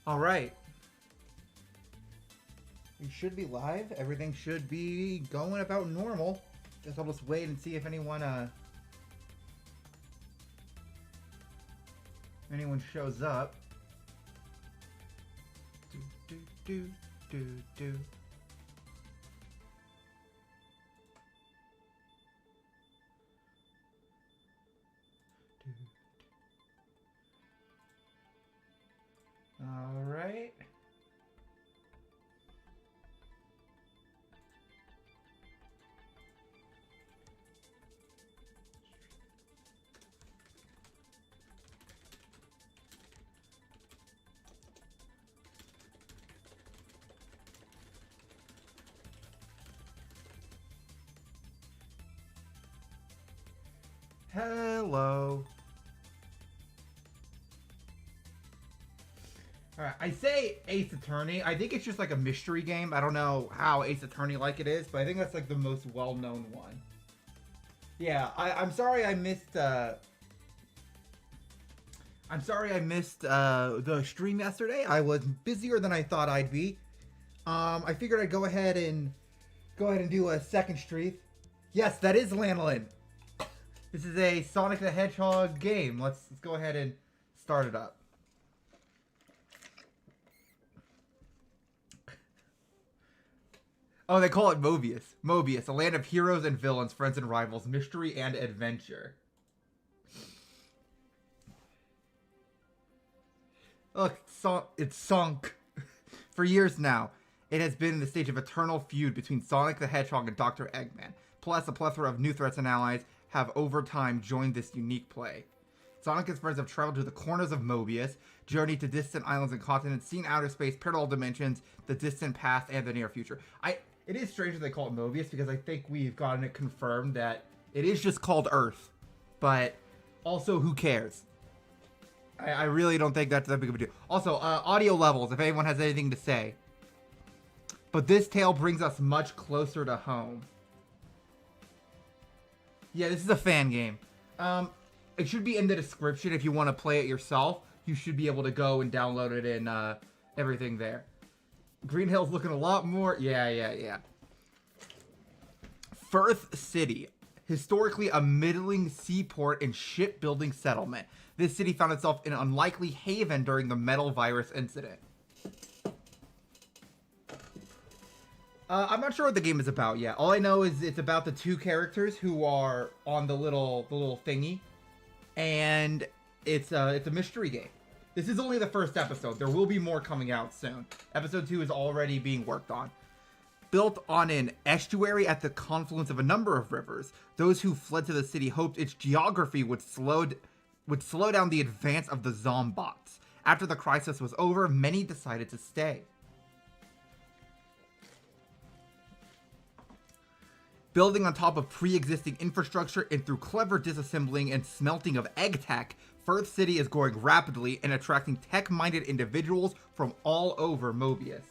All right. We should be live. Everything should be going about normal. Guess I'll just wait and see if anyone shows up. Do do do do do. All right. Hello. Alright, I say Ace Attorney. I think it's just like a mystery game. I don't know how Ace Attorney like it is, but I think that's like the most well-known one. Yeah, I'm sorry I missed the stream yesterday. I was busier than I thought I'd be. I figured I'd go ahead and do a second stream. Yes, that is Lanolin. This is a Sonic the Hedgehog game. Let's go ahead and start it up. Oh, they call it Mobius. Mobius, a land of heroes and villains, friends and rivals, mystery and adventure. Look, it's sunk. For years now, it has been in the stage of eternal feud between Sonic the Hedgehog and Dr. Eggman. Plus, a plethora of new threats and allies have over time joined this unique play. Sonic and his friends have traveled to the corners of Mobius, journeyed to distant islands and continents, seen outer space, parallel dimensions, the distant past, and the near future. It is strange that they call it Mobius, because I think we've gotten it confirmed that it is just called Earth. But also, who cares? I really don't think that's that big of a deal. Also, audio levels, if anyone has anything to say. But this tale brings us much closer to home. Yeah, this is a fan game. It should be in the description if you want to play it yourself. You should be able to go and download it and everything there. Green Hill's looking a lot more. Yeah. Firth City. Historically a middling seaport and shipbuilding settlement. This city found itself in an unlikely haven during the metal virus incident. I'm not sure what the game is about yet. All I know is it's about the two characters who are on the little thingy. And it's a mystery game. This is only the first episode. There will be more coming out soon. Episode 2 is already being worked on. Built on an estuary at the confluence of a number of rivers, those who fled to the city hoped its geography would slow down the advance of the Zombots. After the crisis was over, many decided to stay. Building on top of pre-existing infrastructure and through clever disassembling and smelting of egg tech, Firth City is growing rapidly and attracting tech-minded individuals from all over Mobius.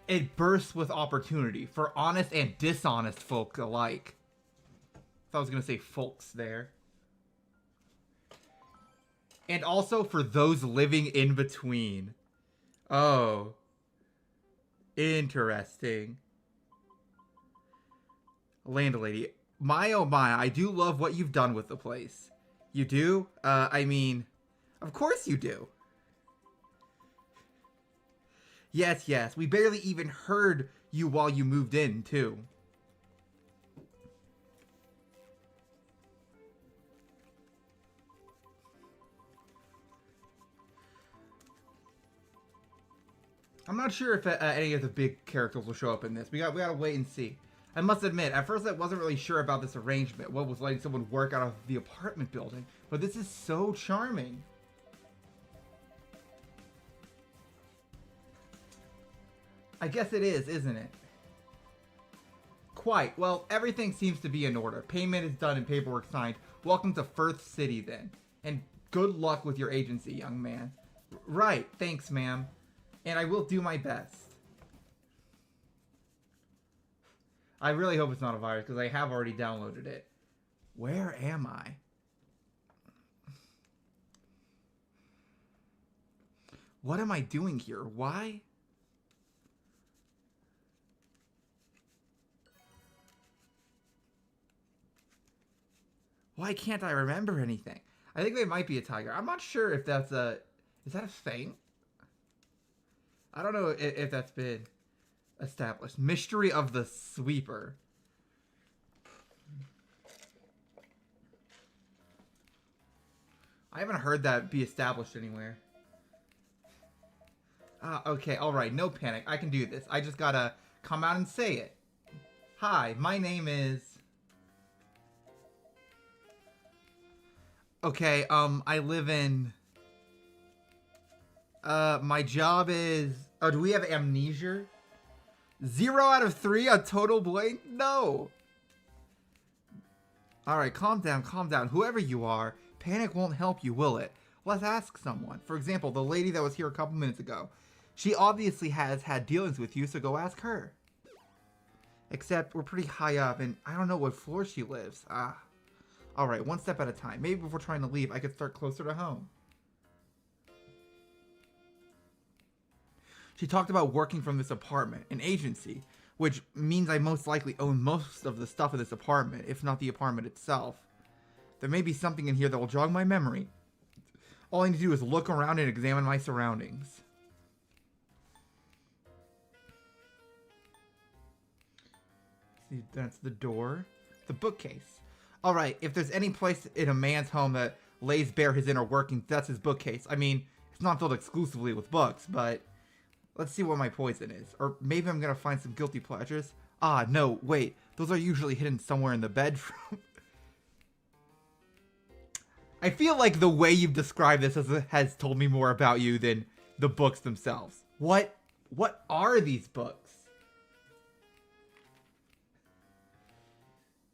It bursts with opportunity for honest and dishonest folk alike. I thought I was going to say folks there. And also for those living in between. Oh. Interesting. Landlady. My oh my, I do love what you've done with the place. You do? I mean, of course you do. Yes, we barely even heard you while you moved in, too. I'm not sure if any of the big characters will show up in this. We gotta wait and see. I must admit, at first I wasn't really sure about this arrangement, what was letting someone work out of the apartment building, but this is so charming. I guess it is, isn't it? Quite. Well, everything seems to be in order. Payment is done and paperwork signed. Welcome to Firth City, then. And good luck with your agency, young man. Right. Thanks, ma'am. And I will do my best. I really hope it's not a virus, because I have already downloaded it. Where am I? What am I doing here? Why? Why can't I remember anything? I think they might be a tiger. I'm not sure if that's a... Is that a thing? I don't know if that's been established. Mystery of the Sweeper. I haven't heard that be established anywhere. Okay, alright, no panic. I can do this. I just gotta come out and say it. Hi, my name is... Okay, I live in... my job is... Oh, do we have amnesia? 0 out of 3? A total blank? No! Alright, calm down, calm down. Whoever you are, panic won't help you, will it? Let's ask someone. For example, the lady that was here a couple minutes ago. She obviously has had dealings with you, so go ask her. Except, we're pretty high up, and I don't know what floor she lives. Alright, one step at a time. Maybe before trying to leave, I could start closer to home. She talked about working from this apartment, an agency, which means I most likely own most of the stuff in this apartment, if not the apartment itself. There may be something in here that will jog my memory. All I need to do is look around and examine my surroundings. See, that's the door. The bookcase. Alright, if there's any place in a man's home that lays bare his inner workings, that's his bookcase. I mean, it's not filled exclusively with books, but... Let's see what my poison is. Or maybe I'm gonna find some guilty pleasures. Ah, no, wait. Those are usually hidden somewhere in the bedroom. I feel like the way you've described this has told me more about you than the books themselves. What are these books?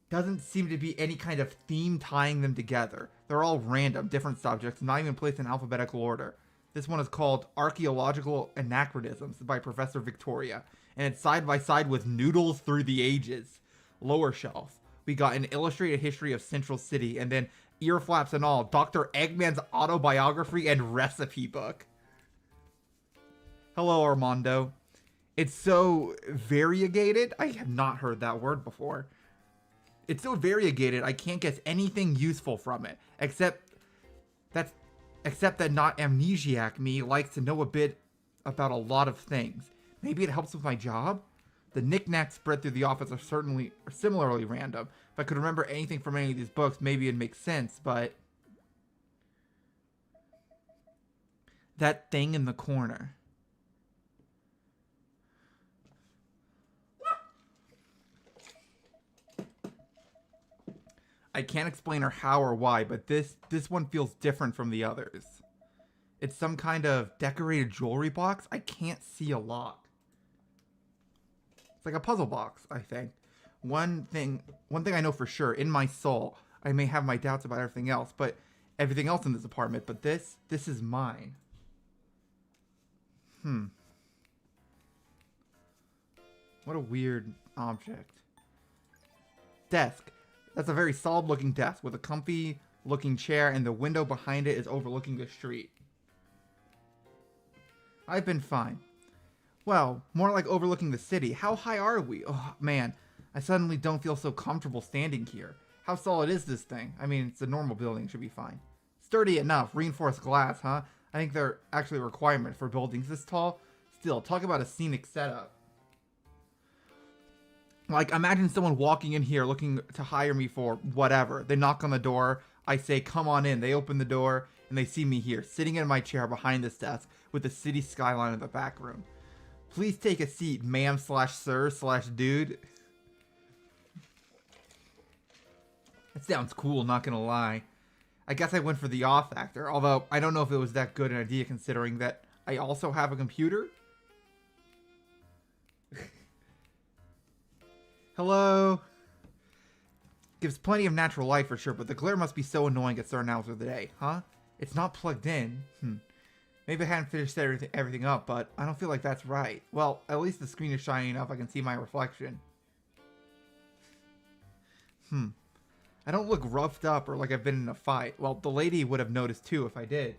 Doesn't seem to be any kind of theme tying them together. They're all random, different subjects, not even placed in alphabetical order. This one is called Archaeological Anachronisms by Professor Victoria, and it's side by side with Noodles Through the Ages. Lower shelf, we got an illustrated history of Central City, and then ear flaps and all, Dr. Eggman's autobiography and recipe book. Hello, Armando. It's so variegated. I have not heard that word before. It's so variegated, I can't guess anything useful from it, except that not amnesiac me likes to know a bit about a lot of things. Maybe it helps with my job? The knickknacks spread through the office are similarly random. If I could remember anything from any of these books, maybe it'd make sense, but... That thing in the corner. I can't explain or how or why, but this one feels different from the others. It's some kind of decorated jewelry box. I can't see a lock. It's like a puzzle box, I think. One thing I know for sure, in my soul, I may have my doubts about everything else, but everything else in this apartment, but this is mine. What a weird object. Desk. That's a very solid looking desk with a comfy looking chair, and the window behind it is overlooking the street. I've been fine. Well, more like overlooking the city. How high are we? Oh man, I suddenly don't feel so comfortable standing here. How solid is this thing? I mean, it's a normal building, it should be fine. Sturdy enough, reinforced glass, huh? I think they're actually a requirement for buildings this tall. Still, talk about a scenic setup. Like, imagine someone walking in here looking to hire me for whatever. They knock on the door. I say, come on in. They open the door, and they see me here, sitting in my chair behind this desk with the city skyline in the back room. Please take a seat, ma'am slash sir slash dude. That sounds cool, not gonna lie. I guess I went for the awe factor, although I don't know if it was that good an idea considering that I also have a computer. Hello? Gives plenty of natural light for sure, but the glare must be so annoying at certain hours of the day, huh? It's not plugged in. Maybe I hadn't finished everything up, but I don't feel like that's right. Well, at least the screen is shiny enough I can see my reflection. I don't look roughed up or like I've been in a fight. Well, the lady would have noticed too if I did.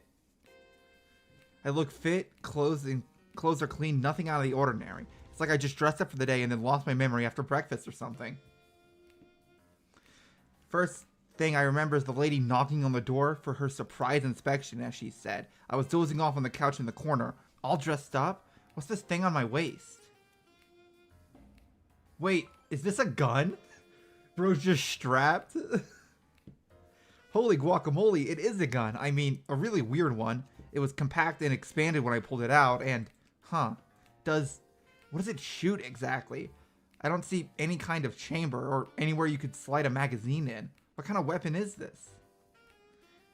I look fit, clothes are clean, nothing out of the ordinary. It's like I just dressed up for the day and then lost my memory after breakfast or something. First thing I remember is the lady knocking on the door for her surprise inspection, as she said. I was dozing off on the couch in the corner, all dressed up. What's this thing on my waist? Wait, is this a gun? Bro's just strapped? Holy guacamole, it is a gun. I mean, a really weird one. It was compact and expanded when I pulled it out, and, what does it shoot exactly? I don't see any kind of chamber or anywhere you could slide a magazine in. What kind of weapon is this?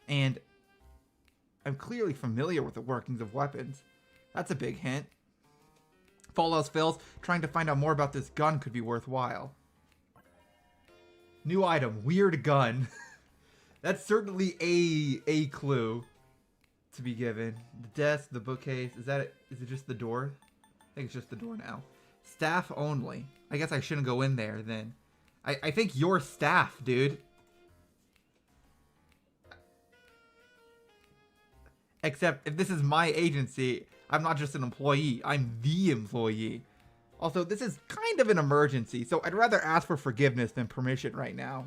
And I'm clearly familiar with the workings of weapons. That's a big hint. If all else fails, trying to find out more about this gun could be worthwhile. New item, weird gun. That's certainly a clue to be given. The desk, the bookcase, is that it? Is it just the door? I think it's just the door now. Staff only. I guess I shouldn't go in there then. I think you're staff, dude. Except if this is my agency, I'm not just an employee, I'm the employee. Also, this is kind of an emergency, so I'd rather ask for forgiveness than permission right now.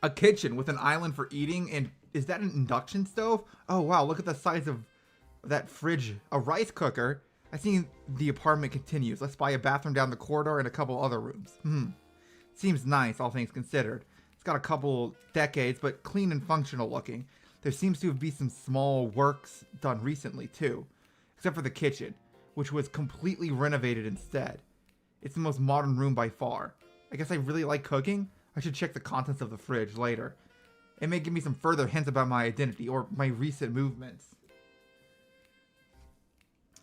A kitchen with an island for eating, and is that an induction stove? Oh wow, look at the size of that fridge. A rice cooker. I see the apartment continues. Let's buy a bathroom down the corridor and a couple other rooms. Seems nice, all things considered. It's got a couple decades, but clean and functional looking. There seems to be some small works done recently too. Except for the kitchen, which was completely renovated instead. It's the most modern room by far. I guess I really like cooking. I should check the contents of the fridge later. It may give me some further hints about my identity or my recent movements.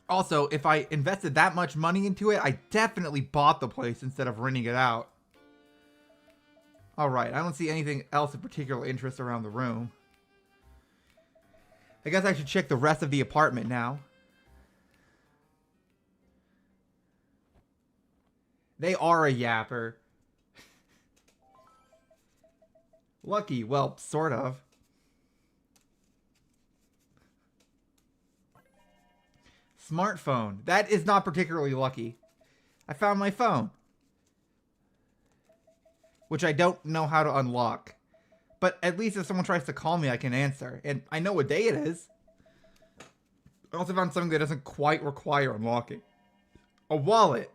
Also, if I invested that much money into it, I definitely bought the place instead of renting it out. Alright, I don't see anything else of particular interest around the room. I guess I should check the rest of the apartment now. They are a yapper. Lucky, well, sort of. Smartphone. That is not particularly lucky. I found my phone. Which I don't know how to unlock. But at least if someone tries to call me, I can answer. And I know what day it is. I also found something that doesn't quite require unlocking. A wallet.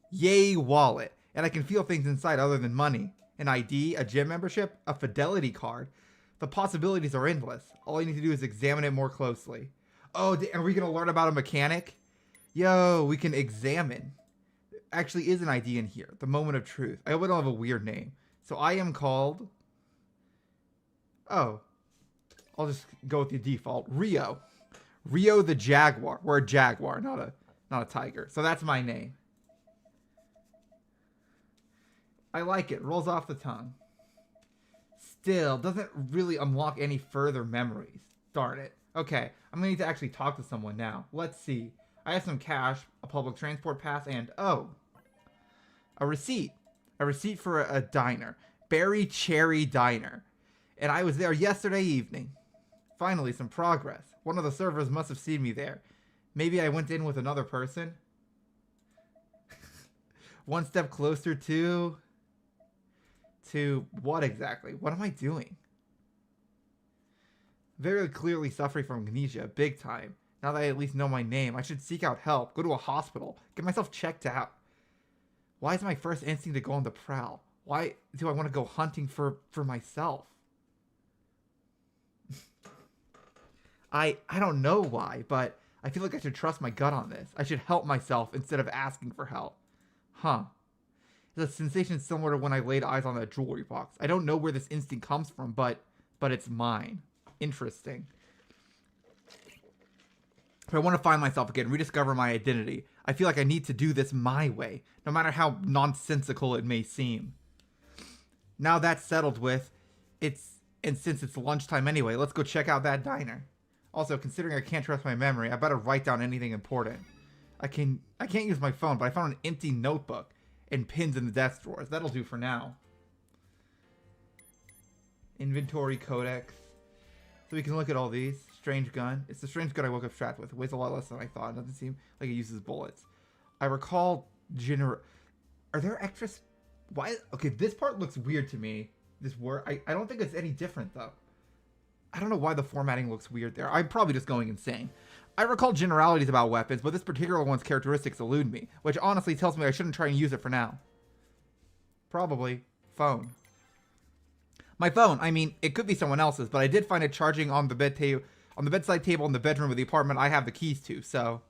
Yay, wallet. And I can feel things inside other than money. An ID, a gym membership, a fidelity card. The possibilities are endless. All I need to do is examine it more closely. Oh, are we going to learn about a mechanic? Yo, we can examine. Actually is an ID in here. The moment of truth. I hope I don't have a weird name. So I am called... Oh. I'll just go with the default. Rio. Rio the Jaguar. We're a jaguar, not a tiger. So that's my name. I like it. Rolls off the tongue. Still, doesn't really unlock any further memories. Darn it. Okay, I'm going to need to actually talk to someone now. Let's see. I have some cash, a public transport pass, and, oh, a receipt. A receipt for a diner. Berry Cherry Diner. And I was there yesterday evening. Finally, some progress. One of the servers must have seen me there. Maybe I went in with another person. One step closer to what exactly? What am I doing? Very clearly suffering from amnesia, big time. Now that I at least know my name, I should seek out help, go to a hospital, get myself checked out. Why is my first instinct to go on the prowl? Why do I want to go hunting for myself? I don't know why, but I feel like I should trust my gut on this. I should help myself instead of asking for help. Huh. It's a sensation similar to when I laid eyes on that jewelry box. I don't know where this instinct comes from, but it's mine. Interesting. If I want to find myself again, rediscover my identity, I feel like I need to do this my way, no matter how nonsensical it may seem. Now that's settled with, and since it's lunchtime anyway, let's go check out that diner. Also, considering I can't trust my memory, I better write down anything important. I can't use my phone, but I found an empty notebook and pins in the desk drawers. That'll do for now. Inventory codex. So we can look at all these. Strange gun. It's the strange gun I woke up strapped with. It weighs a lot less than I thought. It doesn't seem like it uses bullets. I recall Are there extras? Why? Okay, this part looks weird to me. This word. I don't think it's any different though. I don't know why the formatting looks weird there. I'm probably just going insane. I recall generalities about weapons, but this particular one's characteristics elude me, which honestly tells me I shouldn't try and use it for now. Probably. Phone. My phone. I mean, it could be someone else's, but I did find it charging on the bedside table in the bedroom of the apartment I have the keys to, so.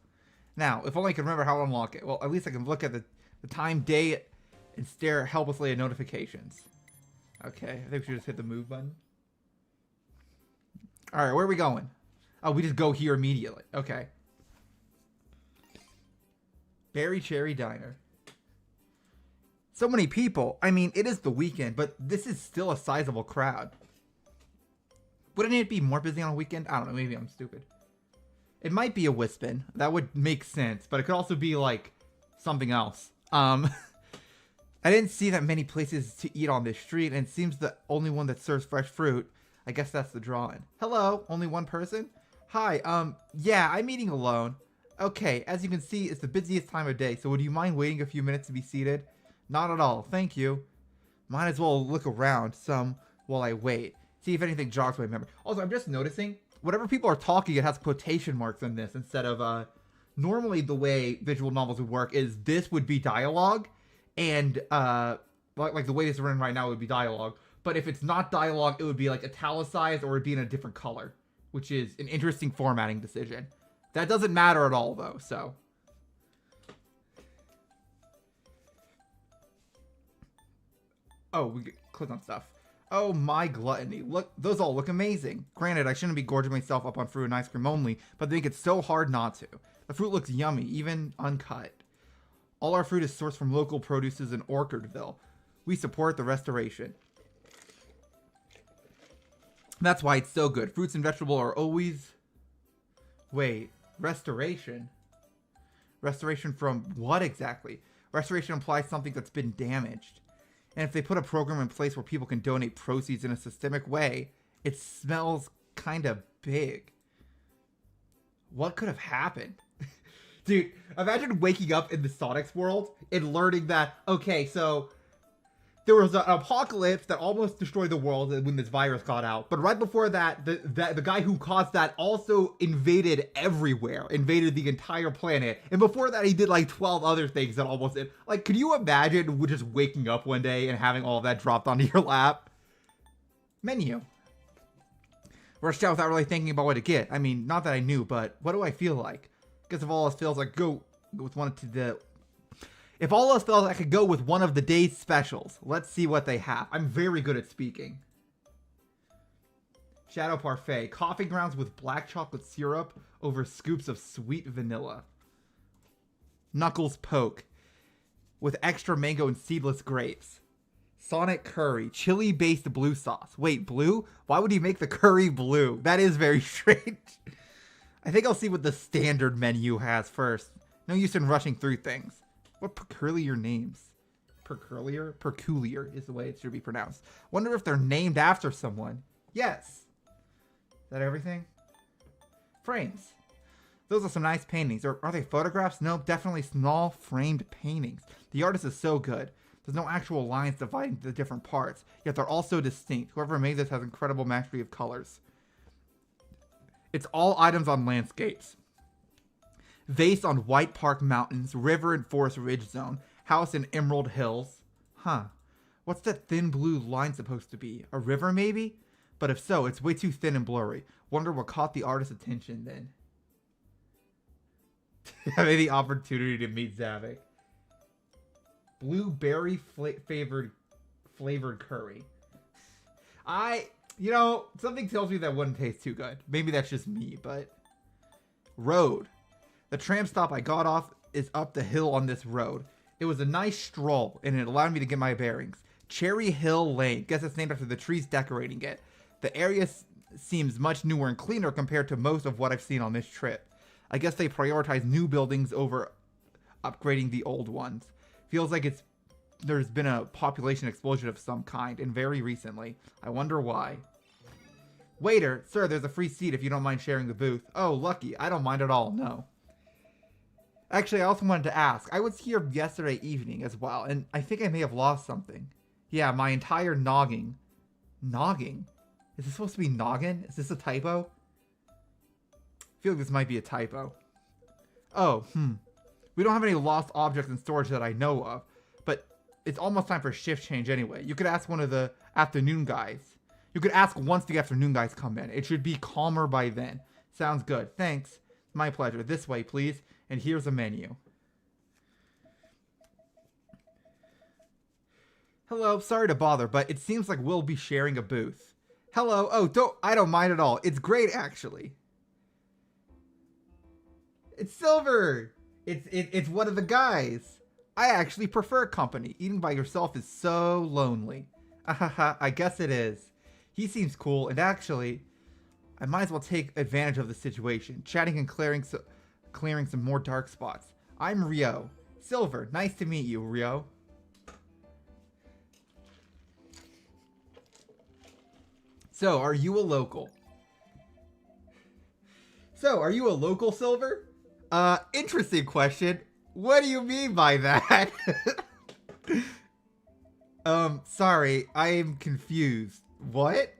Now, if only I can remember how to unlock it. Well, at least I can look at the time, date, and stare helplessly at notifications. Okay, I think we should just hit the move button. Alright, where are we going? Oh, we just go here immediately. Okay. Berry Cherry Diner. So many people. I mean, it is the weekend, but this is still a sizable crowd. Wouldn't it be more busy on a weekend? I don't know. Maybe I'm stupid. It might be a Wispin. That would make sense, but it could also be like something else. I didn't see that many places to eat on this street, and it seems the only one that serves fresh fruit. I guess that's the drawing. Hello, only one person? Hi, yeah, I'm eating alone. Okay, as you can see, it's the busiest time of day, so would you mind waiting a few minutes to be seated? Not at all, thank you. Might as well look around some while I wait. See if anything jogs my memory. Also, I'm just noticing, whenever people are talking, it has quotation marks in this instead of, normally the way visual novels would work is this would be dialogue, and, like the way this is written right now would be dialogue. But if it's not dialogue, it would be like italicized or it would be in a different color, which is an interesting formatting decision. That doesn't matter at all, though, so. Oh, we click on stuff. Oh, my gluttony. Look, those all look amazing. Granted, I shouldn't be gorging myself up on fruit and ice cream only, but they make it so hard not to. The fruit looks yummy, even uncut. All our fruit is sourced from local produces in Orchardville. We support the restoration. That's why it's so good. Fruits and vegetables are always... Wait, restoration? Restoration from what exactly? Restoration implies something that's been damaged. And if they put a program in place where people can donate proceeds in a systemic way, it smells kind of big. What could have happened? Dude, imagine waking up in the Sonic's world and learning that, okay, so... There was an apocalypse that almost destroyed the world when this virus got out. But right before that, the guy who caused that also invaded everywhere. Invaded the entire planet. And before that, he did like 12 other things that almost did. Like, could you imagine just waking up one day and having all of that dropped onto your lap? Menu. Rushed out without really thinking about what to get. I mean, not that I knew, but what do I feel like? Guess if all else fails, I go with one to the... If all else fails, I could go with one of the day's specials. Let's see what they have. I'm very good at speaking. Shadow Parfait. Coffee grounds with black chocolate syrup over scoops of sweet vanilla. Knuckles Poke. With extra mango and seedless grapes. Sonic Curry. Chili-based blue sauce. Wait, blue? Why would he make the curry blue? That is very strange. I think I'll see what the standard menu has first. No use in rushing through things. What peculiar names? Peculiar? Peculiar is the way it should be pronounced. Wonder if they're named after someone. Yes. Is that everything? Frames. Those are some nice paintings. Or are they photographs? Nope, definitely small framed paintings. The artist is so good. There's no actual lines dividing the different parts, yet they're all so distinct. Whoever made this has incredible mastery of colors. It's all items on landscapes. Vase on White Park Mountains, River and Forest Ridge Zone, House in Emerald Hills. Huh. What's that thin blue line supposed to be? A river, maybe? But if so, it's way too thin and blurry. Wonder what caught the artist's attention then. Having the opportunity to meet Zavik. Blueberry flavored curry. Something tells me that wouldn't taste too good. Maybe that's just me, but... Road. The tram stop I got off is up the hill on this road. It was a nice stroll, and it allowed me to get my bearings. Cherry Hill Lane. Guess it's named after the trees decorating it. The area seems much newer and cleaner compared to most of what I've seen on this trip. I guess they prioritize new buildings over upgrading the old ones. Feels like it's there's been a population explosion of some kind, and very recently. I wonder why. Waiter, sir, there's a free seat if you don't mind sharing the booth. Oh, lucky. I don't mind at all, no. Actually, I also wanted to ask. I was here yesterday evening as well, and I think I may have lost something. Yeah, my entire noggin. Noggin? Is this supposed to be noggin? Is this a typo? I feel like this might be a typo. Oh, We don't have any lost objects in storage that I know of, but it's almost time for shift change anyway. You could ask one of the afternoon guys. You could ask once the afternoon guys come in. It should be calmer by then. Sounds good. Thanks. My pleasure. This way, please. And here's a menu. Hello, sorry to bother, but it seems like we'll be sharing a booth. Hello. Oh, I don't mind at all. It's great, actually. It's Silver. It's one of the guys. I actually prefer company. Eating by yourself is so lonely. Ahaha, I guess it is. He seems cool, and actually, I might as well take advantage of the situation, chatting and clearing some more dark spots. I'm Rio. Silver, nice to meet you, Rio. So, are you a local? Silver? Interesting question. What do you mean by that? Sorry, I am confused. What?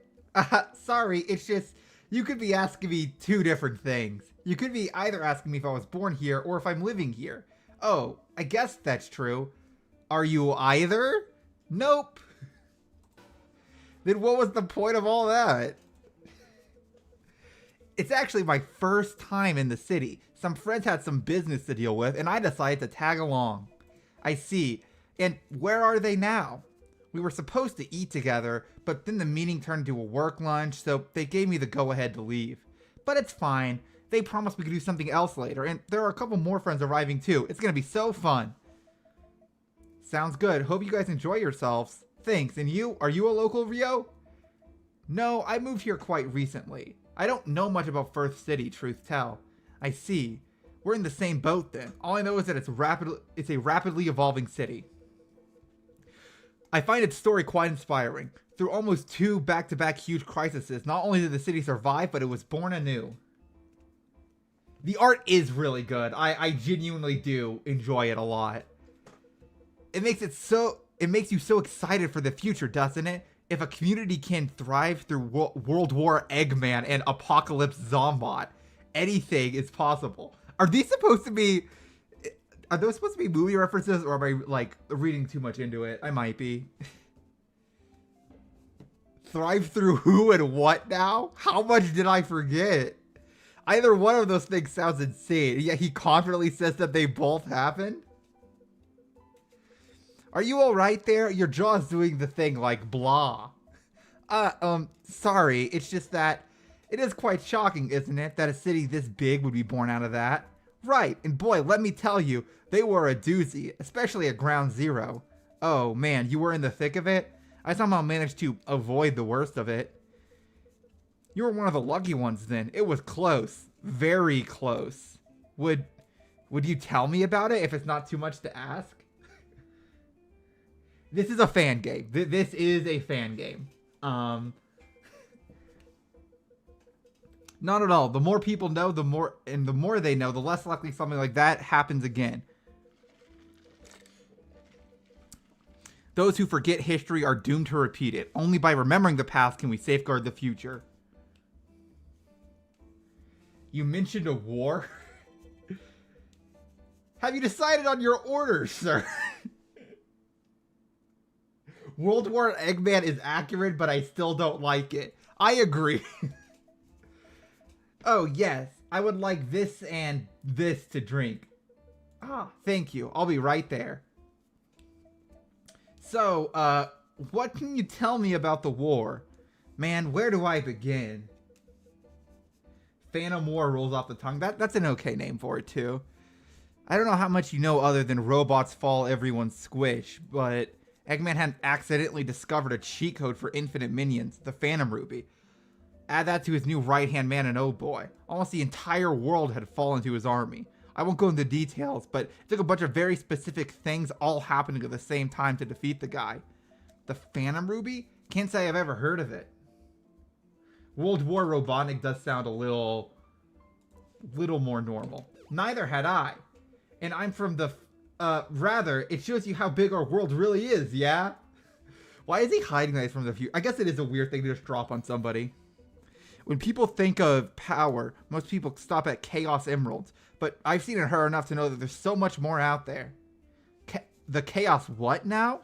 Sorry, it's just, you could be asking me two different things. You could be either asking me if I was born here or if I'm living here. Oh, I guess that's true. Are you either? Nope. Then what was the point of all that? It's actually my first time in the city. Some friends had some business to deal with, and I decided to tag along. I see. And where are they now? We were supposed to eat together, but then the meeting turned into a work lunch, so they gave me the go-ahead to leave. But it's fine. They promised we could do something else later, and there are a couple more friends arriving too. It's gonna be so fun. Sounds good. Hope you guys enjoy yourselves. Thanks. And you? Are you a local, Rio? No, I moved here quite recently. I don't know much about Firth City, truth tell. I see. We're in the same boat then. All I know is that it's a rapidly evolving city. I find its story quite inspiring. Through almost 2 back-to-back huge crises, not only did the city survive, but it was born anew. The art is really good. I genuinely do enjoy it a lot. It makes you so excited for the future, doesn't it? If a community can thrive through World War Eggman and Apocalypse Zombot, anything is possible. Are those supposed to be movie references, or am I like reading too much into it? I might be. Thrive through who and what now? How much did I forget? Either one of those things sounds insane. Yet he confidently says that they both happened. Are you alright there? Your jaw's doing the thing like blah. Sorry. It's just that it is quite shocking, isn't it, that a city this big would be born out of that? Right, and boy, let me tell you, they were a doozy, especially at Ground Zero. Oh man, you were in the thick of it? I somehow managed to avoid the worst of it. You were one of the lucky ones then. It was close. Very close. Would you tell me about it if it's not too much to ask? This is a fan game. This is a fan game. Not at all. The more people know, the more they know, the less likely something like that happens again. Those who forget history are doomed to repeat it. Only by remembering the past can we safeguard the future. You mentioned a war? Have you decided on your orders, sir? World War Eggman is accurate, but I still don't like it. I agree. Oh, yes. I would like this and this to drink. Ah, thank you. I'll be right there. So, what can you tell me about the war? Man, where do I begin? Phantom War rolls off the tongue. That's an okay name for it, too. I don't know how much you know other than robots fall, everyone squish, but Eggman had accidentally discovered a cheat code for infinite minions, the Phantom Ruby. Add that to his new right-hand man and oh boy, almost the entire world had fallen to his army. I won't go into details, but it took a bunch of very specific things all happening at the same time to defeat the guy. The Phantom Ruby? Can't say I've ever heard of it. World War Robotnik does sound a little more normal. Neither had I. And I'm from the... rather, it shows you how big our world really is, yeah? Why is he hiding that from the future? I guess it is a weird thing to just drop on somebody. When people think of power, most people stop at Chaos Emeralds. But I've seen and heard enough to know that there's so much more out there. The Chaos what now?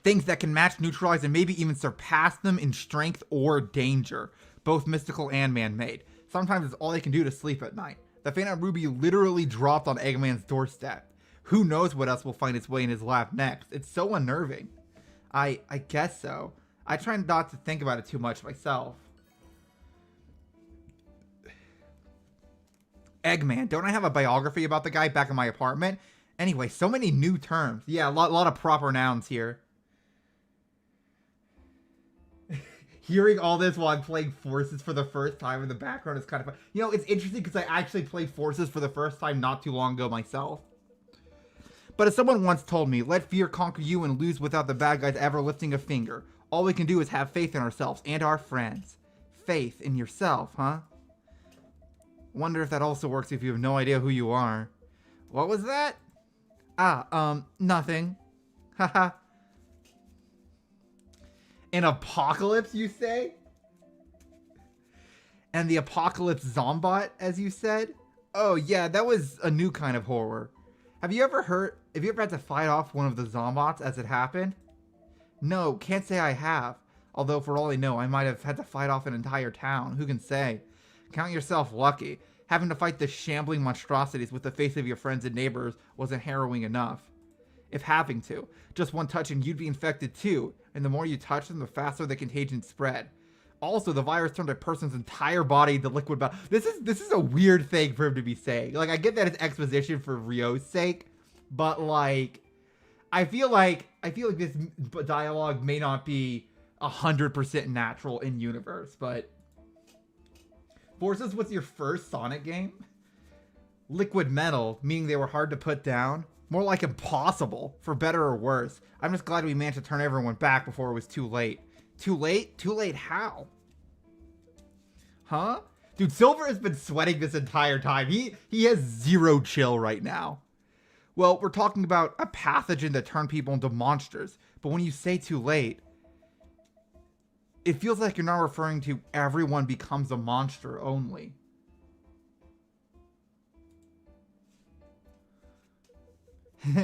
Things that can match, neutralize, and maybe even surpass them in strength or danger. Both mystical and man-made. Sometimes it's all they can do to sleep at night. The Phantom Ruby literally dropped on Eggman's doorstep. Who knows what else will find its way in his lap next. It's so unnerving. I guess so. I try not to think about it too much myself. Eggman. Don't I have a biography about the guy back in my apartment? Anyway, so many new terms. Yeah, a lot of proper nouns here. Hearing all this while I'm playing Forces for the first time in the background is kind of fun. You know, it's interesting because I actually played Forces for the first time not too long ago myself. But as someone once told me, let fear conquer you and lose without the bad guys ever lifting a finger. All we can do is have faith in ourselves and our friends. Faith in yourself, huh? Wonder if that also works if you have no idea who you are. What was that? Nothing. Haha. An apocalypse, you say? And the apocalypse zombot, as you said? Oh yeah, that was a new kind of horror. Have you ever had to fight off one of the zombots as it happened? No, can't say I have. Although for all I know, I might have had to fight off an entire town. Who can say? Count yourself lucky. Having to fight the shambling monstrosities with the face of your friends and neighbors wasn't harrowing enough. If having to. Just one touch and you'd be infected too. And the more you touch them, the faster the contagion spread. Also, the virus turned a person's entire body into liquid bile. This is a weird thing for him to be saying. Like, I get that it's exposition for Ryo's sake, but like, I feel like this dialogue may not be 100% natural in universe, but Forces was your first Sonic game? Liquid metal, meaning they were hard to put down. More like impossible, for better or worse. I'm just glad we managed to turn everyone back before it was too late. Too late? Too late how? Huh? Dude, Silver has been sweating this entire time. He has zero chill right now. Well, we're talking about a pathogen that turned people into monsters. But when you say too late, it feels like you're not referring to everyone becomes a monster only.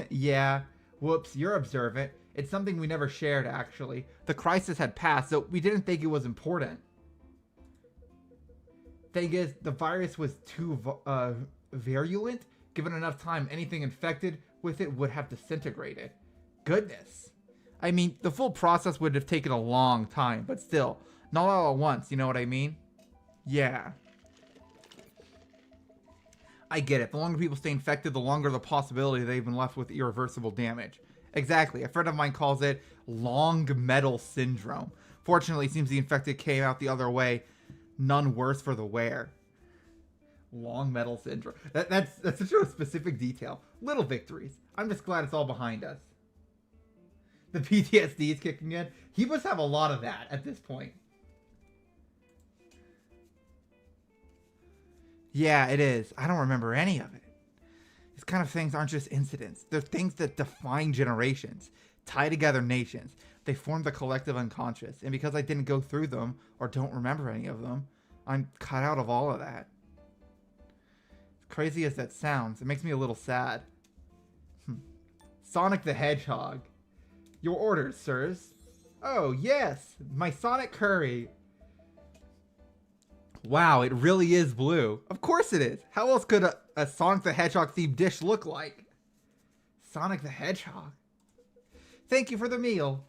Yeah, whoops, you're observant. It's something we never shared, actually. The crisis had passed, so we didn't think it was important. Thing is, the virus was too virulent. Given enough time, anything infected with it would have disintegrated. Goodness. I mean, the full process would have taken a long time, but still, not all at once, you know what I mean? Yeah. I get it. The longer people stay infected, the longer the possibility they've been left with irreversible damage. Exactly. A friend of mine calls it long metal syndrome. Fortunately, it seems the infected came out the other way. None worse for the wear. Long metal syndrome. That's such a specific detail. Little victories. I'm just glad it's all behind us. The PTSD is kicking in. He must have a lot of that at this point. Yeah, it is. I don't remember any of it. These kind of things aren't just incidents. They're things that define generations, tie together nations. They form the collective unconscious. And because I didn't go through them, or don't remember any of them, I'm cut out of all of that. As crazy as that sounds, it makes me a little sad. Sonic the Hedgehog. Your orders, sirs. Oh, yes. My Sonic Curry. Wow, it really is blue. Of course it is. How else could a Sonic the Hedgehog themed dish look like? Sonic the Hedgehog. Thank you for the meal.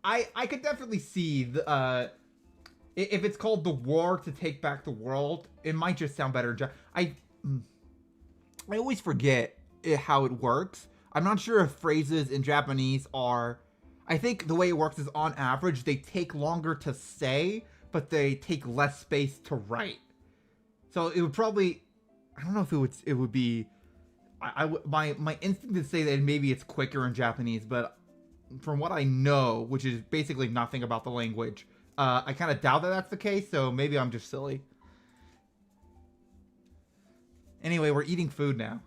I could definitely see the if it's called the War to Take Back the World, it might just sound better. I always forget how it works. I'm not sure if phrases in Japanese are... I think the way it works is on average, they take longer to say, but they take less space to write. So it would probably, I don't know if it would be, my instinct is to say that maybe it's quicker in Japanese, but from what I know, which is basically nothing about the language, I kind of doubt that that's the case, so maybe I'm just silly. Anyway, we're eating food now.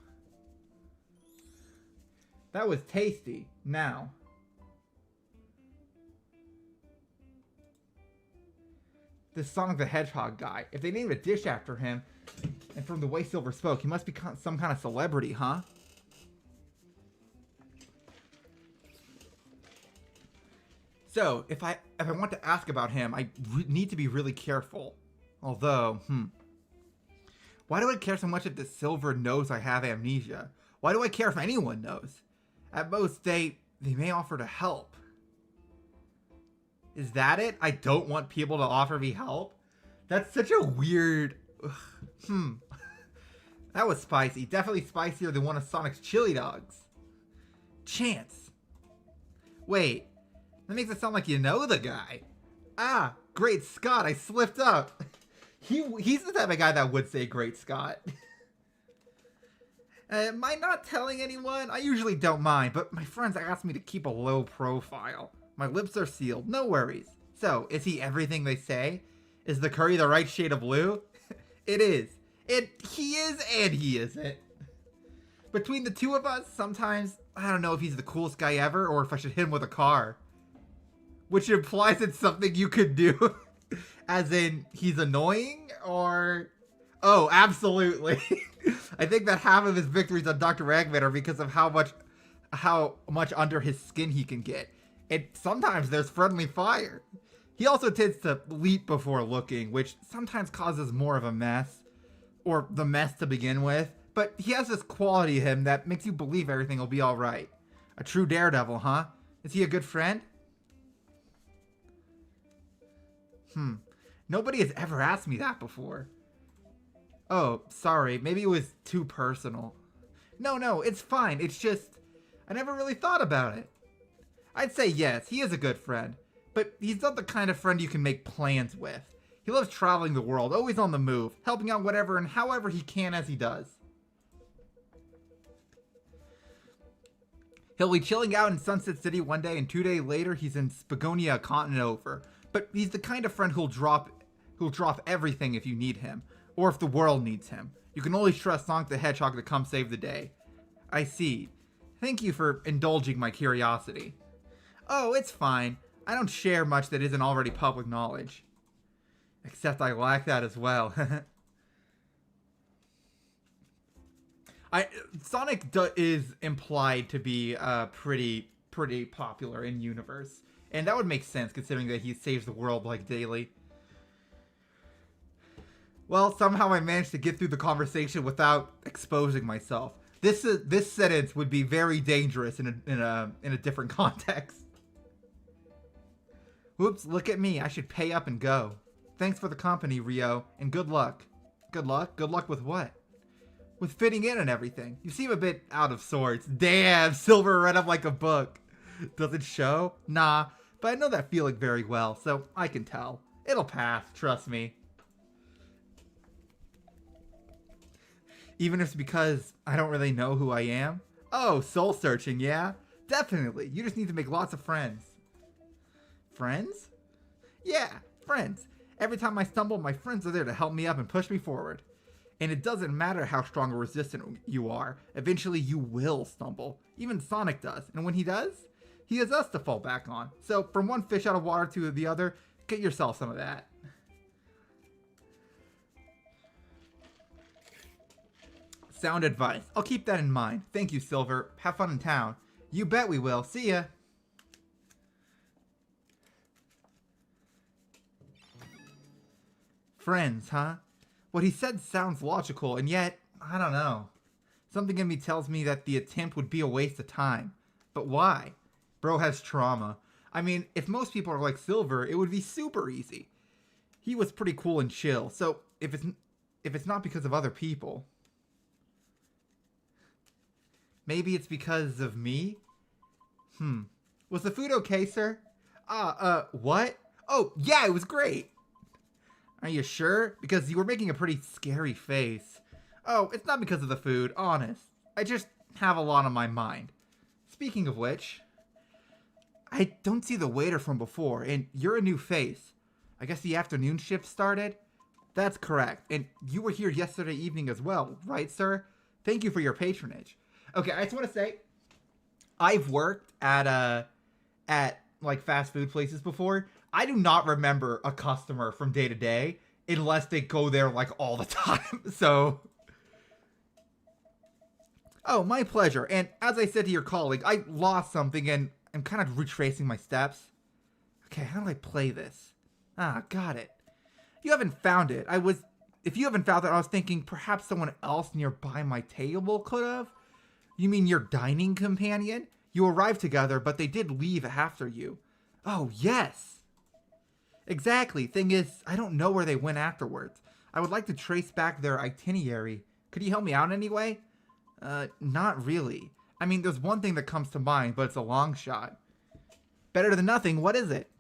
That was tasty. Now. This Sonic the Hedgehog guy. If they named a dish after him, and from the way Silver spoke, he must be some kind of celebrity, huh? So, if I want to ask about him, I need to be really careful. Although, why do I care so much if the Silver knows I have amnesia? Why do I care if anyone knows? At most, they may offer to help. Is that it? I don't want people to offer me help? That's such a weird... That was spicy. Definitely spicier than one of Sonic's chili dogs. Chance. Wait. That makes it sound like you know the guy. Ah, Great Scott, I slipped up. He's the type of guy that would say Great Scott. Am I not telling anyone? I usually don't mind, but my friends asked me to keep a low profile. My lips are sealed, no worries. So, is he everything they say? Is the curry the right shade of blue? It is. He is and he isn't. Between the two of us, sometimes, I don't know if he's the coolest guy ever or if I should hit him with a car. Which implies it's something you could do. As in, he's annoying or... Oh, absolutely. I think that half of his victories on Dr. Eggman are because of how much under his skin he can get. And sometimes there's friendly fire. He also tends to leap before looking, which sometimes causes more of a mess. Or the mess to begin with. But he has this quality to him that makes you believe everything will be alright. A true daredevil, huh? Is he a good friend? Nobody has ever asked me that before. Oh, sorry. Maybe it was too personal. No, it's fine. It's just, I never really thought about it. I'd say yes, he is a good friend. But he's not the kind of friend you can make plans with. He loves traveling the world, always on the move, helping out whatever and however he can as he does. He'll be chilling out in Sunset City one day and 2 days later he's in Spagonia a continent over. But he's the kind of friend who'll drop everything if you need him. Or if the world needs him. You can always trust Sonic the Hedgehog to come save the day. I see. Thank you for indulging my curiosity. Oh, it's fine. I don't share much that isn't already public knowledge. Except I like that as well. Sonic is implied to be pretty popular in universe. And that would make sense considering that he saves the world like daily. Well, somehow I managed to get through the conversation without exposing myself. This sentence would be very dangerous in a different context. Whoops, look at me. I should pay up and go. Thanks for the company, Rio, and good luck. Good luck? Good luck with what? With fitting in and everything. You seem a bit out of sorts. Damn, Silver read up like a book. Does it show? Nah, but I know that feeling very well, so I can tell. It'll pass, trust me. Even if it's because I don't really know who I am? Oh, soul searching, yeah? Definitely. You just need to make lots of friends. Friends? Yeah, friends. Every time I stumble, my friends are there to help me up and push me forward. And it doesn't matter how strong or resistant you are. Eventually you will stumble. Even Sonic does. And when he does, he has us to fall back on. So from one fish out of water to the other, get yourself some of that. Sound advice. I'll keep that in mind. Thank you, Silver. Have fun in town. You bet we will. See ya. Friends, huh? What he said sounds logical, and yet, I don't know. Something in me tells me that the attempt would be a waste of time. But why? Bro has trauma. I mean, if most people are like Silver, it would be super easy. He was pretty cool and chill, so if it's not because of other people... Maybe it's because of me? Was the food okay, sir? What? Oh, yeah, it was great. Are you sure? Because you were making a pretty scary face. Oh, it's not because of the food, honest. I just have a lot on my mind. Speaking of which, I don't see the waiter from before, and you're a new face. I guess the afternoon shift started? That's correct. And you were here yesterday evening as well, right, sir? Thank you for your patronage. Okay, I just want to say, I've worked at like fast food places before. I do not remember a customer from day to day unless they go there like all the time. So, oh, my pleasure. And as I said to your colleague, I lost something and I'm kind of retracing my steps. Okay, how do I play this? Ah, got it. You haven't found it. If you haven't found it, I was thinking perhaps someone else nearby my table could have. You mean your dining companion? You arrived together, but they did leave after you. Oh, yes. Exactly. Thing is, I don't know where they went afterwards. I would like to trace back their itinerary. Could you help me out anyway? Not really. I mean, there's one thing that comes to mind, but it's a long shot. Better than nothing. What is it?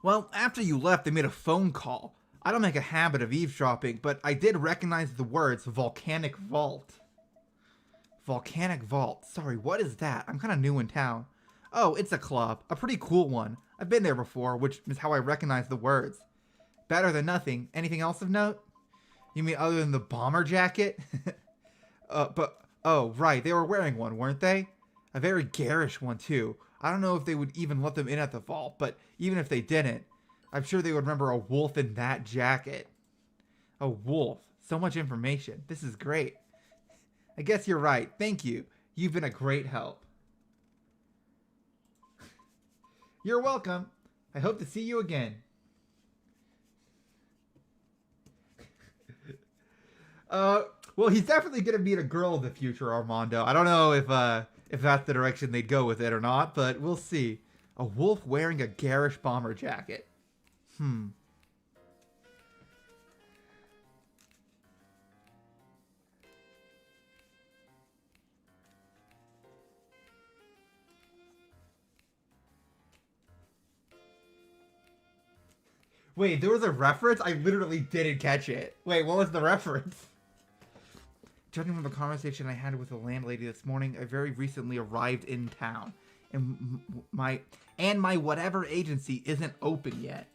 Well, after you left, they made a phone call. I don't make a habit of eavesdropping, but I did recognize the words volcanic vault. Volcanic vault. Sorry, what is that? I'm kind of new in town. Oh, it's a club. A pretty cool one. I've been there before, which is how I recognize the words. Better than nothing. Anything else of note? You mean other than the bomber jacket? Oh, right. They were wearing one, weren't they? A very garish one, too. I don't know if they would even let them in at the vault, but even if they didn't, I'm sure they would remember a wolf in that jacket. A wolf. So much information. This is great. I guess you're right. Thank you. You've been a great help. You're welcome. I hope to see you again. Well, he's definitely gonna meet a girl in the future, Armando. I don't know if that's the direction they'd go with it or not, but we'll see. A wolf wearing a garish bomber jacket. Wait, there was a reference? I literally didn't catch it. Wait, what was the reference? Judging from the conversation I had with the landlady this morning, I very recently arrived in town, and my whatever agency isn't open yet.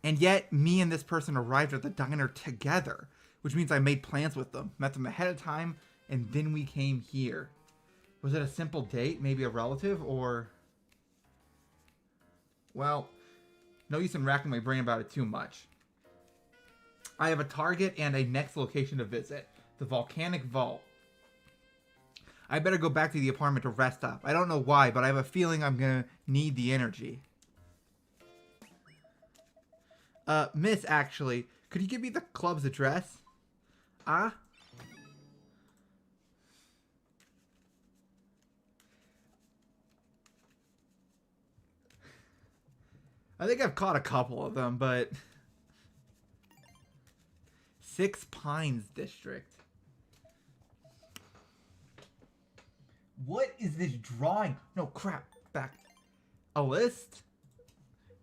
And yet, me and this person arrived at the diner together, which means I made plans with them, met them ahead of time, and then we came here. Was it a simple date, maybe a relative, or... Well, no use in racking my brain about it too much. I have a target and a next location to visit. The volcanic vault. I better go back to the apartment to rest up. I don't know why, but I have a feeling I'm gonna need the energy. Miss, actually, could you give me the club's address? I think I've caught a couple of them, but... Six Pines District. What is this drawing? No, crap. Back. A list?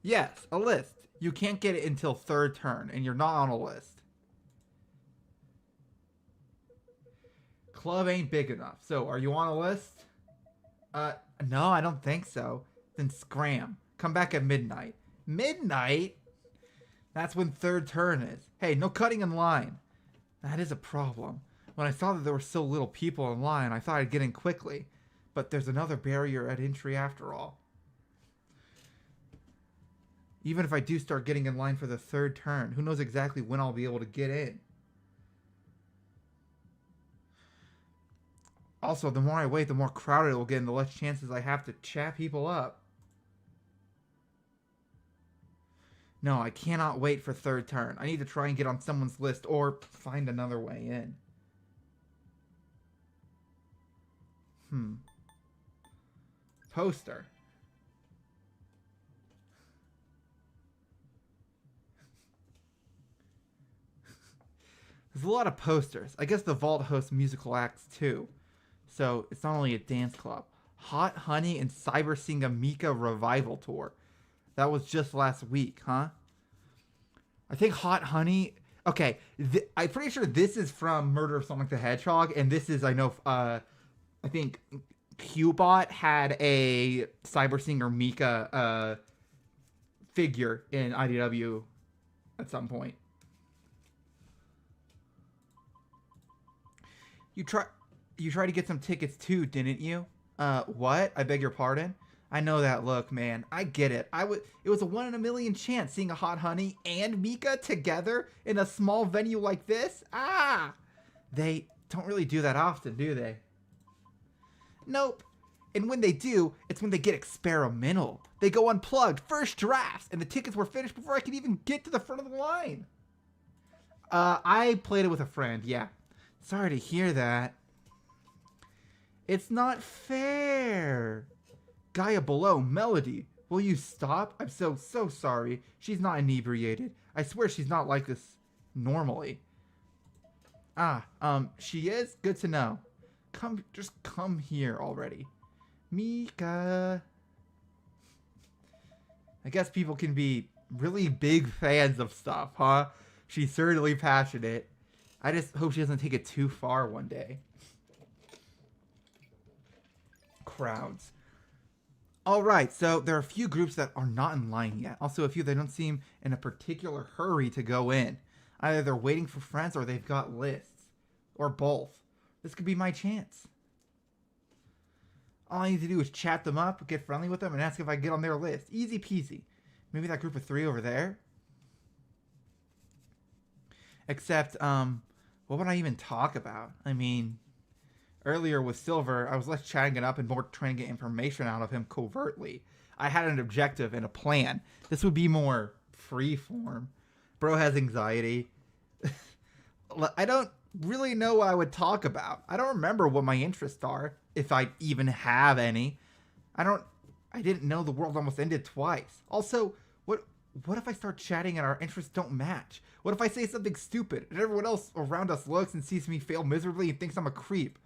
Yes, a list. You can't get it until third turn, and you're not on a list. Club ain't big enough. So, are you on a list? No, I don't think so. Then scram. Come back at midnight. Midnight? That's when third turn is. Hey, no cutting in line. That is a problem. When I saw that there were so little people in line, I thought I'd get in quickly. But there's another barrier at entry after all. Even if I do start getting in line for the third turn, who knows exactly when I'll be able to get in. Also, the more I wait, the more crowded it will get and the less chances I have to chat people up. No, I cannot wait for third turn. I need to try and get on someone's list or find another way in. Poster. There's a lot of posters. I guess the vault hosts musical acts too. So it's not only a dance club. Hot Honey and Cyber Singamika Revival Tour. That was just last week, huh? I think Hot Honey. Okay, I'm pretty sure this is from Murder of Sonic the Hedgehog, and this is, I know, I think Qbot had a Cyber Singer Mika figure in IDW at some point. You tried to get some tickets too, didn't you? What? I beg your pardon? I know that look, man. I get it. It was a 1 in a million chance seeing a Hot Honey and Mika together in a small venue like this. Ah! They don't really do that often, do they? Nope. And when they do, it's when they get experimental. They go unplugged, first drafts, and the tickets were finished before I could even get to the front of the line. I played it with a friend, yeah. Sorry to hear that. It's not fair. Gaia below, Melody. Will you stop? I'm so sorry. She's not inebriated. I swear she's not like this normally. She is? Good to know. Just come here already. Mika. I guess people can be really big fans of stuff, huh? She's certainly passionate. I just hope she doesn't take it too far one day. Crowds. Alright, so there are a few groups that are not in line yet. Also a few that don't seem in a particular hurry to go in. Either they're waiting for friends or they've got lists. Or both. This could be my chance. All I need to do is chat them up, get friendly with them, and ask if I get on their list. Easy peasy. Maybe that group of 3 over there? Except, what would I even talk about? I mean, earlier with Silver, I was less chatting it up and more trying to get information out of him covertly. I had an objective and a plan. This would be more free form. Bro has anxiety. I don't really know what I would talk about. I don't remember what my interests are, if I even have any. I didn't know the world almost ended twice. Also, what if I start chatting and our interests don't match? What if I say something stupid and everyone else around us looks and sees me fail miserably and thinks I'm a creep?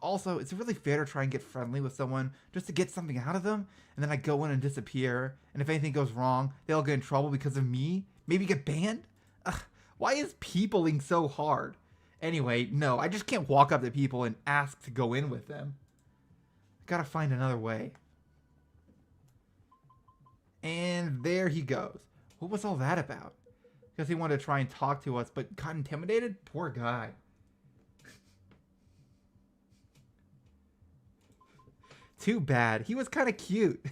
Also, is it really fair to try and get friendly with someone just to get something out of them? And then I go in and disappear, and if anything goes wrong, they'll get in trouble because of me? Maybe get banned? Ugh, why is peopling so hard? Anyway, no, I just can't walk up to people and ask to go in with them. I gotta find another way. And there he goes. What was all that about? Because he wanted to try and talk to us, but got intimidated? Poor guy. Too bad. He was kind of cute.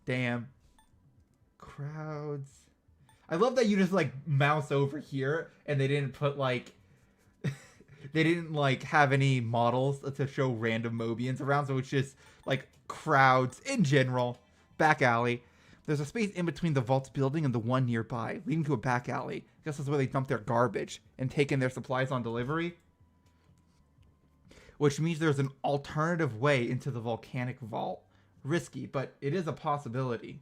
Damn. Crowds. I love that you just, like, mouse over here, and they didn't put, like... they didn't, like, have any models to show random Mobians around, so it's just, like, crowds in general. Back alley. There's a space in between the vault building and the one nearby, leading to a back alley. I guess that's where they dump their garbage and take in their supplies on delivery. Which means there's an alternative way into the volcanic vault. Risky, but it is a possibility.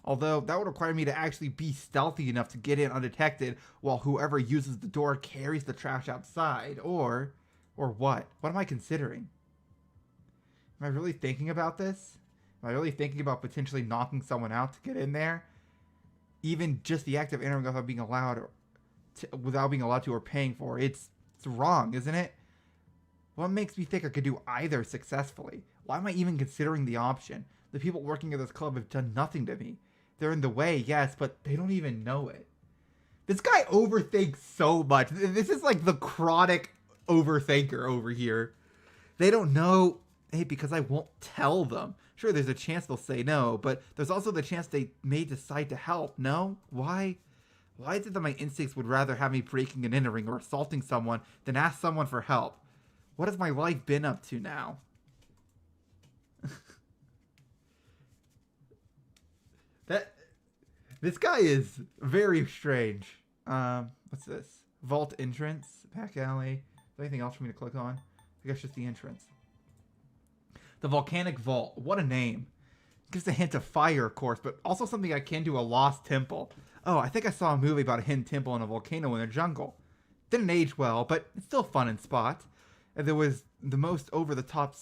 Although, that would require me to actually be stealthy enough to get in undetected while whoever uses the door carries the trash outside. Or what? What am I considering? Am I really thinking about this? Am I really thinking about potentially knocking someone out to get in there? Even just the act of entering without being allowed to or paying for it. It's wrong, isn't it? What makes me think I could do either successfully? Why am I even considering the option? The people working at this club have done nothing to me. They're in the way, yes, but they don't even know it. This guy overthinks so much. This is like the chronic overthinker over here. They don't know, hey, because I won't tell them. Sure, there's a chance they'll say no, but there's also the chance they may decide to help. No? Why? Why is it that my instincts would rather have me breaking and entering or assaulting someone than ask someone for help? What has my life been up to now? This guy is very strange. What's this? Vault entrance, back alley. Is there anything else for me to click on? I guess just the entrance. The Volcanic Vault. What a name. Gives a hint of fire, of course, but also something akin to a lost temple. Oh, I think I saw a movie about a hidden temple in a volcano in a jungle. Didn't age well, but it's still fun in spots. And there was the most over-the-top...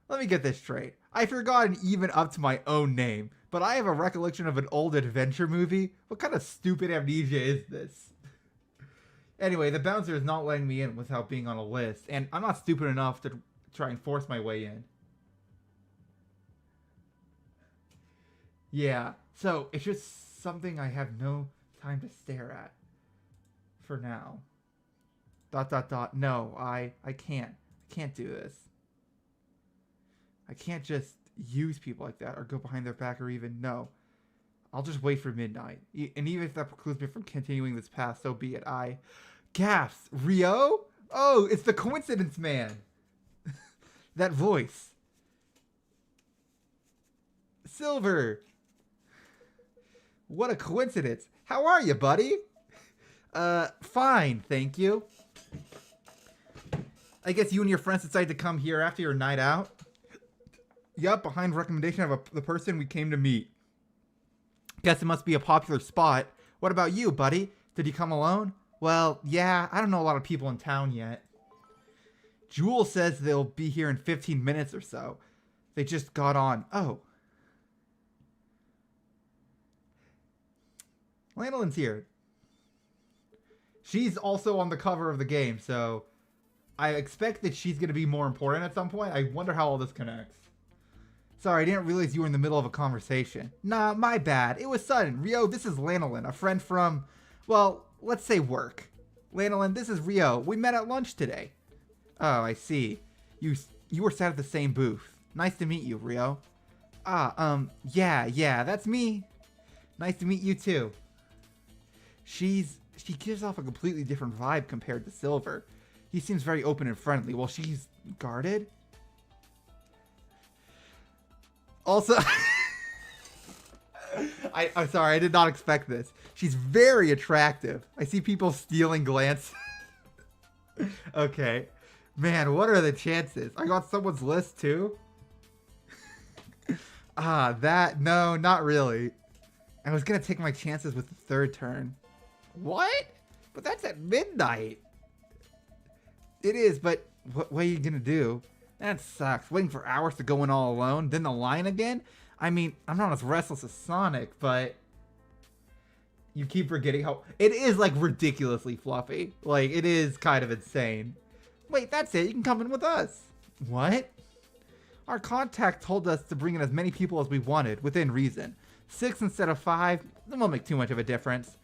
Let me get this straight. I've forgotten even up to my own name, but I have a recollection of an old adventure movie. What kind of stupid amnesia is this? Anyway, the bouncer is not letting me in without being on a list, and I'm not stupid enough to try and force my way in. Yeah, so it's just something I have no time to stare at for now. ... No, I can't. I can't do this. I can't just use people like that or go behind their back or even no. I'll just wait for midnight. And even if that precludes me from continuing this path, so be it. Gasps! Rio? Oh, it's the coincidence man. That voice. Silver. What a coincidence. How are you, buddy? Fine, thank you. I guess you and your friends decided to come here after your night out? Yup, behind recommendation of the person we came to meet. Guess it must be a popular spot. What about you, buddy? Did you come alone? Well, yeah, I don't know a lot of people in town yet. Jewel says they'll be here in 15 minutes or so. They just got on. Oh. Landolin's here. She's also on the cover of the game, so I expect that she's going to be more important at some point. I wonder how all this connects. Sorry, I didn't realize you were in the middle of a conversation. Nah, my bad. It was sudden. Rio, this is Lanolin, a friend from, well, let's say work. Lanolin, this is Rio. We met at lunch today. Oh, I see. You were sat at the same booth. Nice to meet you, Rio. Yeah, that's me. Nice to meet you too. She gives off a completely different vibe compared to Silver. He seems very open and friendly, while she's guarded. Also, I'm sorry, I did not expect this. She's very attractive. I see people stealing glance. Okay. Man, what are the chances? I got someone's list too? No, not really. I was gonna take my chances with the third turn. What? But that's at midnight. It is, but what are you gonna do? That sucks. Waiting for hours to go in all alone, then the line again? I mean, I'm not as restless as Sonic, but you keep forgetting how it is like ridiculously fluffy. Like, it is kind of insane. Wait, that's it. You can come in with us. What? Our contact told us to bring in as many people as we wanted, within reason. 6 instead of 5, that won't make too much of a difference.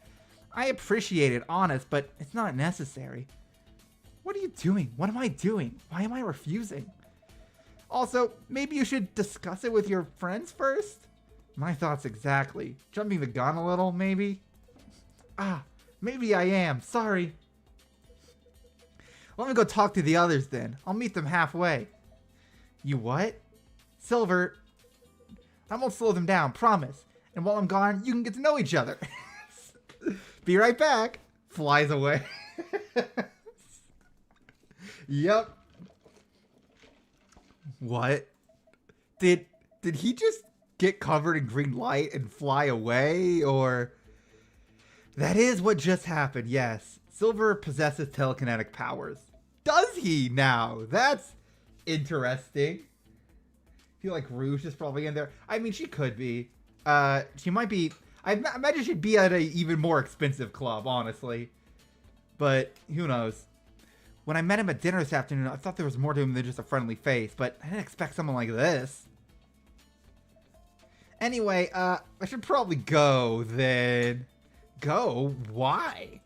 I appreciate it, honest, but it's not necessary. What are you doing? What am I doing? Why am I refusing? Also, maybe you should discuss it with your friends first? My thoughts exactly. Jumping the gun a little, maybe? Maybe I am. Sorry. Let me go talk to the others then. I'll meet them halfway. You what? Silver, I won't slow them down, promise. And while I'm gone, you can get to know each other. Be right back. Flies away. Yep. What? Did he just get covered in green light and fly away, or? That is what just happened, yes. Silver possesses telekinetic powers. Does he now? That's interesting. I feel like Rouge is probably in there. I mean, she could be. She might be. I imagine she'd be at an even more expensive club, honestly. But who knows? When I met him at dinner this afternoon, I thought there was more to him than just a friendly face, but I didn't expect someone like this. Anyway, I should probably go, then. Go? Why?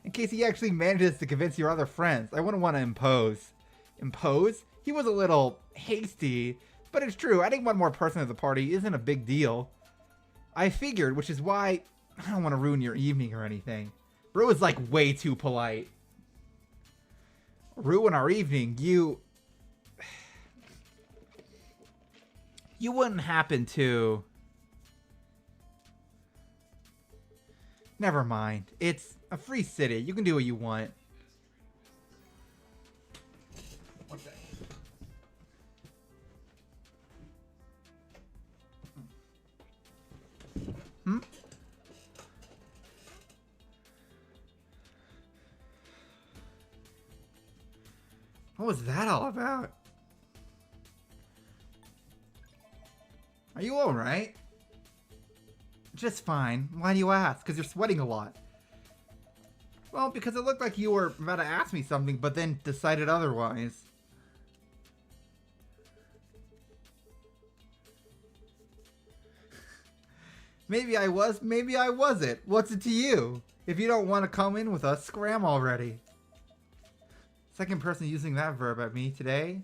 In case he actually manages to convince your other friends. I wouldn't want to impose. Impose? He was a little hasty, but it's true. Adding one more person to the party isn't a big deal. I figured, which is why I don't want to ruin your evening or anything. Rue is like way too polite. Ruin our evening, you wouldn't happen to... Never mind. It's a free city. You can do what you want. What's that? What was that all about? Are you alright? Just fine. Why do you ask? Because you're sweating a lot. Well, because it looked like you were about to ask me something, but then decided otherwise. Maybe I was, maybe I wasn't. What's it to you? If you don't want to come in with us, scram already. Second person using that verb at me today.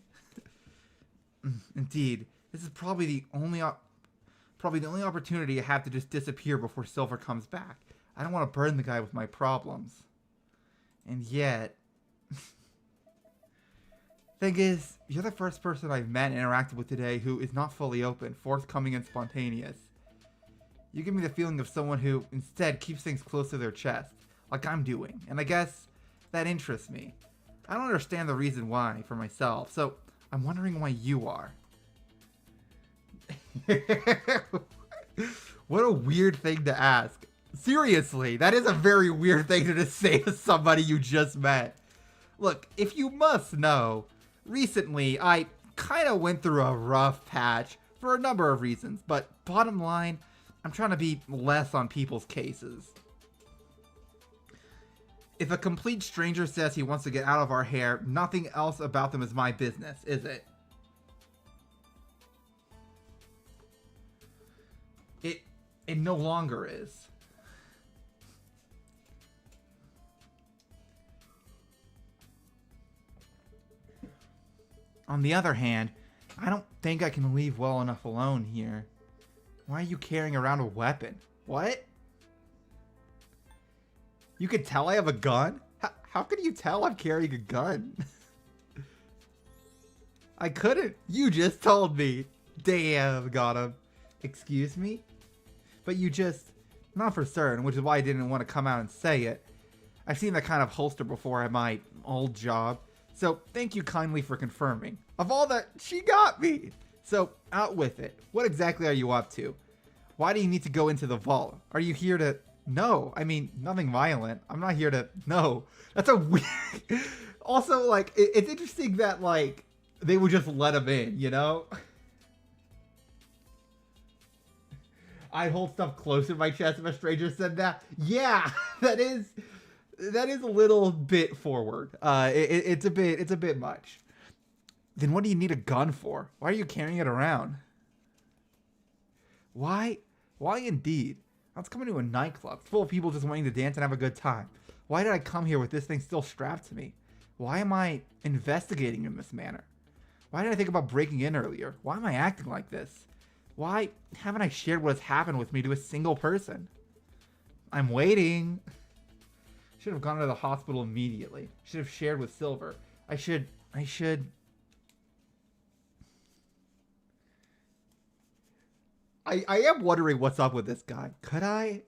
Indeed, this is probably the only opportunity I have to just disappear before Silver comes back. I don't want to burden the guy with my problems. And yet... Thing is, you're the first person I've met and interacted with today who is not fully open, forthcoming, and spontaneous. You give me the feeling of someone who instead keeps things close to their chest, like I'm doing, and I guess that interests me. I don't understand the reason why for myself, so I'm wondering why you are. What a weird thing to ask. Seriously, that is a very weird thing to just say to somebody you just met. Look, if you must know, recently I kind of went through a rough patch for a number of reasons, but bottom line, I'm trying to be less on people's cases. If a complete stranger says he wants to get out of our hair, nothing else about them is my business, is it? It no longer is. On the other hand, I don't think I can leave well enough alone here. Why are you carrying around a weapon? What? You could tell I have a gun? How could you tell I'm carrying a gun? I couldn't. You just told me. Damn, got him. Excuse me? But you just... Not for certain, which is why I didn't want to come out and say it. I've seen that kind of holster before at my old job. So, thank you kindly for confirming. Of all that, she got me! So, out with it. What exactly are you up to? Why do you need to go into the vault? Are you here to... No, I mean, nothing violent. I'm not here to... No. That's a weird... Also, like, it's interesting that, like, they would just let him in, you know? I'd hold stuff close to my chest if a stranger said that. Yeah, that is a little bit forward. It's a bit much. Then what do you need a gun for? Why are you carrying it around? Why indeed? I was coming to a nightclub full of people just wanting to dance and have a good time. Why did I come here with this thing still strapped to me? Why am I investigating in this manner? Why did I think about breaking in earlier? Why am I acting like this? Why haven't I shared what has happened with me to a single person? I'm waiting. Should have gone to the hospital immediately. Should have shared with Silver. I should... I am wondering what's up with this guy. Could I?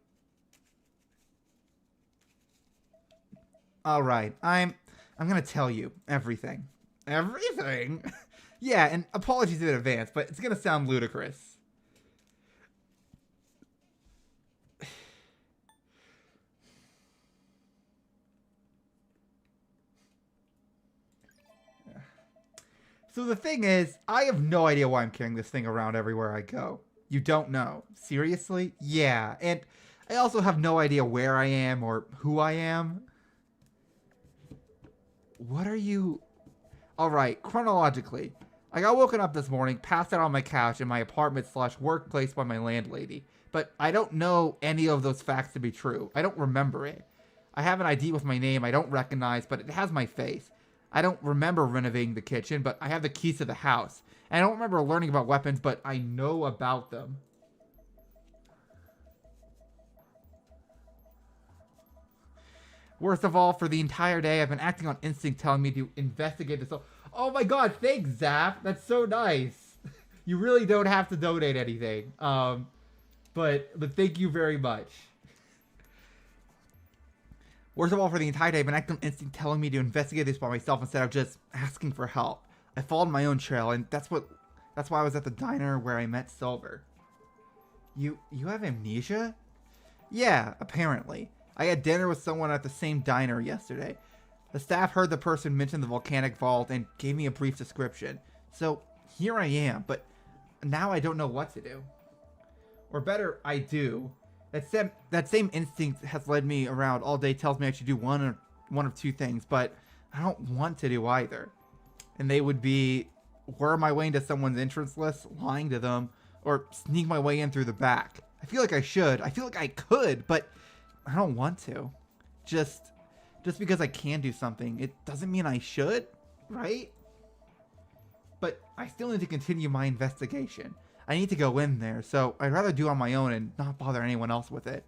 Alright, I'm gonna tell you everything. Everything? Yeah, and apologies in advance, but it's gonna sound ludicrous. So the thing is, I have no idea why I'm carrying this thing around everywhere I go. You don't know? Seriously? Yeah, and I also have no idea where I am or who I am. What are you... Alright, chronologically. I got woken up this morning, passed out on my couch in my apartment/workplace by my landlady. But I don't know any of those facts to be true. I don't remember it. I have an ID with my name I don't recognize, but it has my face. I don't remember renovating the kitchen, but I have the keys to the house. And I don't remember learning about weapons, but I know about them. Worst of all, for the entire day, I've been acting on instinct telling me to investigate this. Oh my god, thanks, Zap. That's so nice. You really don't have to donate anything. But thank you very much. Worst of all, for the entire day, I've been acting on instinct telling me to investigate this by myself instead of just asking for help. I followed my own trail, and that's why I was at the diner where I met Silver. You have amnesia? Yeah, apparently. I had dinner with someone at the same diner yesterday. The staff heard the person mention the volcanic vault and gave me a brief description. So, here I am, but now I don't know what to do. Or better, I do. That same instinct has led me around all day, tells me I should do one of two things, but I don't want to do either. And they would be worm my way into someone's entrance list, lying to them, or sneak my way in through the back. I feel like I should. I feel like I could, but I don't want to. Just because I can do something, it doesn't mean I should, right? But I still need to continue my investigation. I need to go in there, so I'd rather do it on my own and not bother anyone else with it.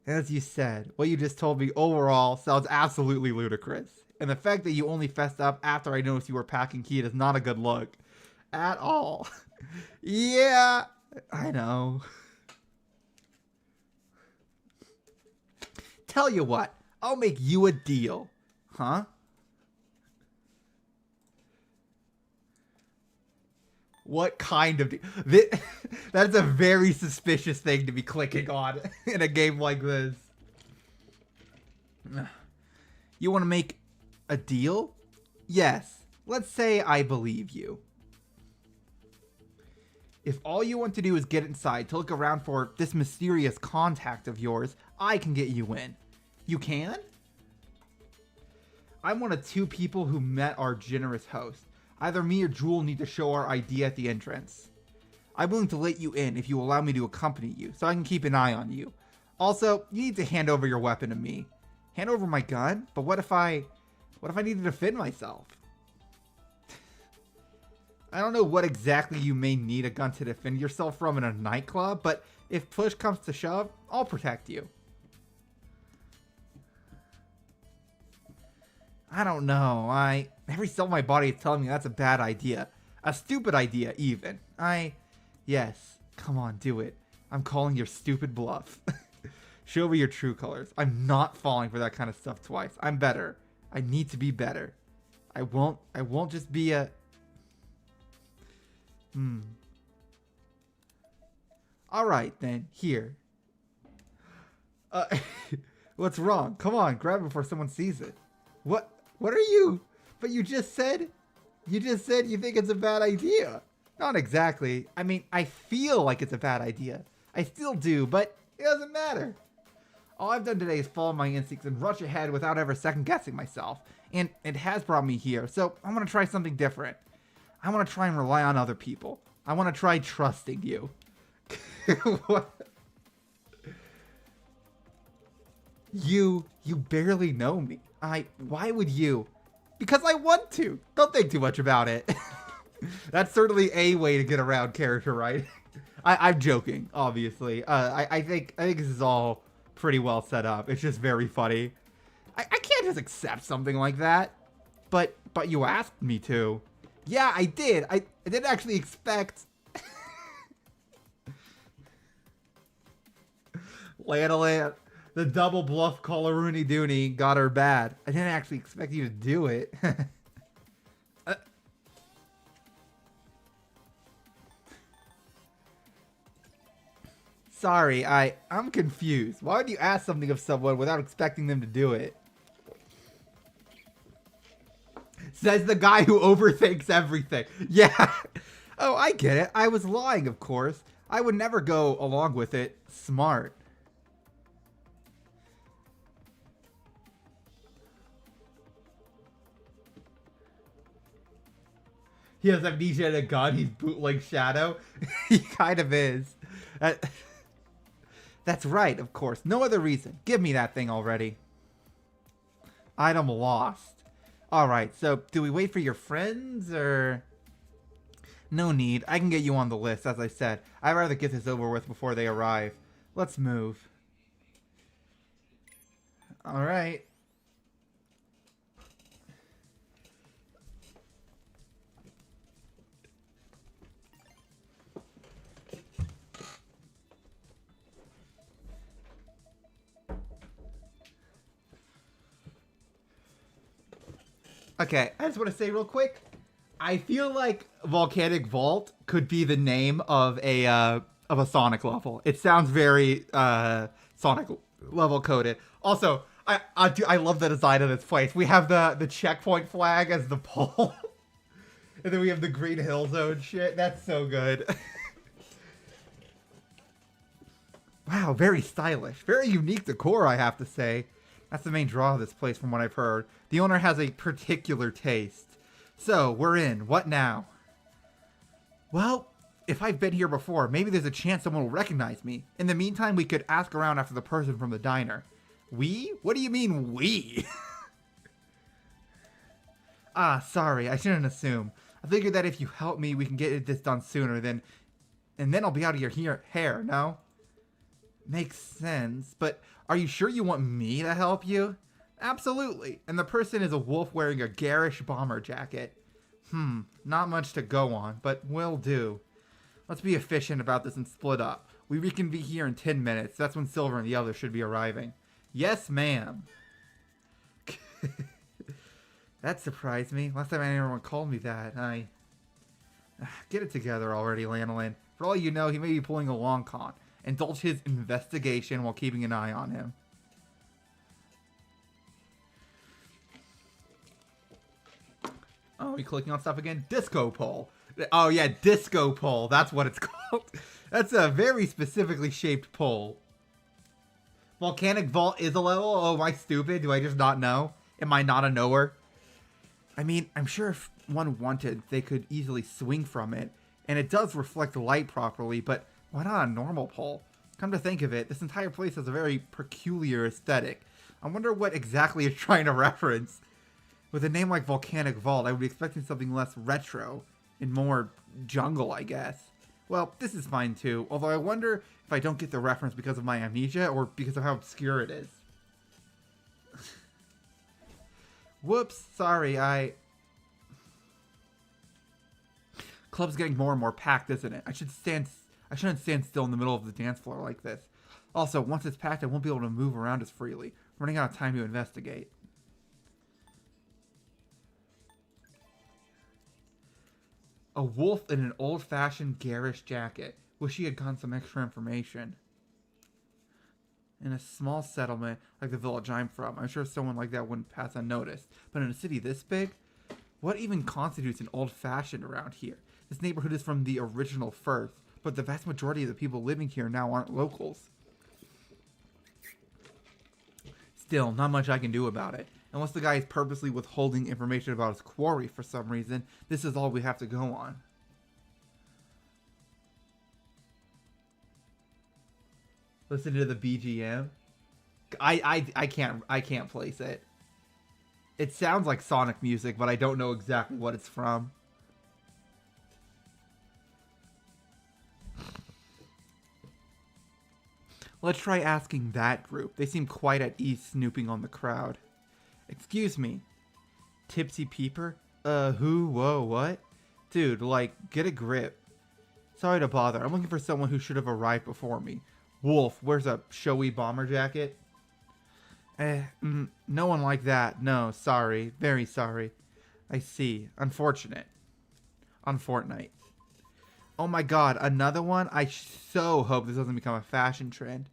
As you said, what you just told me overall sounds absolutely ludicrous. And the fact that you only fessed up after I noticed you were packing heat is not a good look. At all. Yeah, I know. Tell you what, I'll make you a deal. Huh? What kind of deal? That's a very suspicious thing to be clicking on in a game like this. You want to make a deal? Yes. Let's say I believe you. If all you want to do is get inside to look around for this mysterious contact of yours, I can get you in. You can? I'm one of two people who met our generous host. Either me or Jewel need to show our ID at the entrance. I'm willing to let you in if you allow me to accompany you, so I can keep an eye on you. Also, you need to hand over your weapon to me. Hand over my gun? But what if I need to defend myself? I don't know what exactly you may need a gun to defend yourself from in a nightclub, but if push comes to shove, I'll protect you. I don't know. Every cell in my body is telling me that's a bad idea. A stupid idea, even. Yes. Come on, do it. I'm calling your stupid bluff. Show me your true colors. I'm not falling for that kind of stuff twice. I'm better. I need to be better. I won't just be a... Alright then, here. What's wrong? Come on, grab it before someone sees it. What are you? But you just said you think it's a bad idea. Not exactly. I mean, I feel like it's a bad idea. I still do, but it doesn't matter. All I've done today is follow my instincts and rush ahead without ever second guessing myself. And it has brought me here, so I want to try something different. I want to try and rely on other people. I want to try trusting you. What? You barely know me. Why would you? Because I want to. Don't think too much about it. That's certainly a way to get around character, right? I'm joking, obviously. I think this is all pretty well set up. It's just very funny. I can't just accept something like that. But you asked me to. Yeah, I did. I didn't actually expect... Lanolin, the double bluff caller Rooney Dooney got her bad. I didn't actually expect you to do it. Sorry, I'm confused. Why would you ask something of someone without expecting them to do it? Says the guy who overthinks everything. Yeah. Oh, I get it. I was lying, of course. I would never go along with it. Smart. He has amnesia and a gun. He's bootleg Shadow. He kind of is. That's right, of course. No other reason. Give me that thing already. Item lost. Alright, so do we wait for your friends, or... No need. I can get you on the list, as I said. I'd rather get this over with before they arrive. Let's move. Alright. Okay, I just want to say real quick, I feel like Volcanic Vault could be the name of a Sonic level. It sounds very Sonic level coded. Also, I love the design of this place. We have the checkpoint flag as the pole. And then we have the Green Hill Zone shit. That's so good. Wow, very stylish. Very unique decor, I have to say. That's the main draw of this place from what I've heard. The owner has a particular taste. So, we're in. What now? Well, if I've been here before, maybe there's a chance someone will recognize me. In the meantime, we could ask around after the person from the diner. We? What do you mean, we? Ah, sorry, I shouldn't assume. I figured that if you help me, we can get this done sooner than... And then I'll be out of your hair, no? Makes sense, but are you sure you want me to help you? Absolutely. And the person is a wolf wearing a garish bomber jacket. Not much to go on, but will do. Let's be efficient about this and split up. We reconvene here in 10 minutes. That's when Silver and the others should be arriving. Yes, ma'am. That surprised me. Last time anyone called me that, Get it together already, Lanolin. For all you know, he may be pulling a long con. Indulge his investigation while keeping an eye on him. Oh, are we clicking on stuff again? Disco pole. Oh yeah, disco pole. That's what it's called. That's a very specifically shaped pole. Volcanic vault is a level? Oh, am I stupid? Do I just not know? Am I not a knower? I mean, I'm sure if one wanted, they could easily swing from it. And it does reflect light properly, but why not a normal pole? Come to think of it, this entire place has a very peculiar aesthetic. I wonder what exactly it's trying to reference. With a name like Volcanic Vault, I would be expecting something less retro and more jungle, I guess. Well, this is fine too, although I wonder if I don't get the reference because of my amnesia or because of how obscure it is. Whoops, sorry, Club's getting more and more packed, isn't it? I shouldn't stand still in the middle of the dance floor like this. Also, once it's packed, I won't be able to move around as freely. I'm running out of time to investigate. A wolf in an old-fashioned garish jacket. Wish he had gotten some extra information. In a small settlement like the village I'm from, I'm sure someone like that wouldn't pass unnoticed. But in a city this big, what even constitutes an old-fashioned around here? This neighborhood is from the original Firth, but the vast majority of the people living here now aren't locals. Still, not much I can do about it. Unless the guy is purposely withholding information about his quarry for some reason, this is all we have to go on. Listen to the BGM. I can't place it. It sounds like Sonic music, but I don't know exactly what it's from. Let's try asking that group. They seem quite at ease snooping on the crowd. Excuse me. Tipsy Peeper? Who? Whoa, what? Dude, like, get a grip. Sorry to bother. I'm looking for someone who should have arrived before me. Wolf, wears a showy bomber jacket. No one like that. No, sorry. Very sorry. I see. Unfortunate. On Fortnite. Oh my god, another one? I so hope this doesn't become a fashion trend.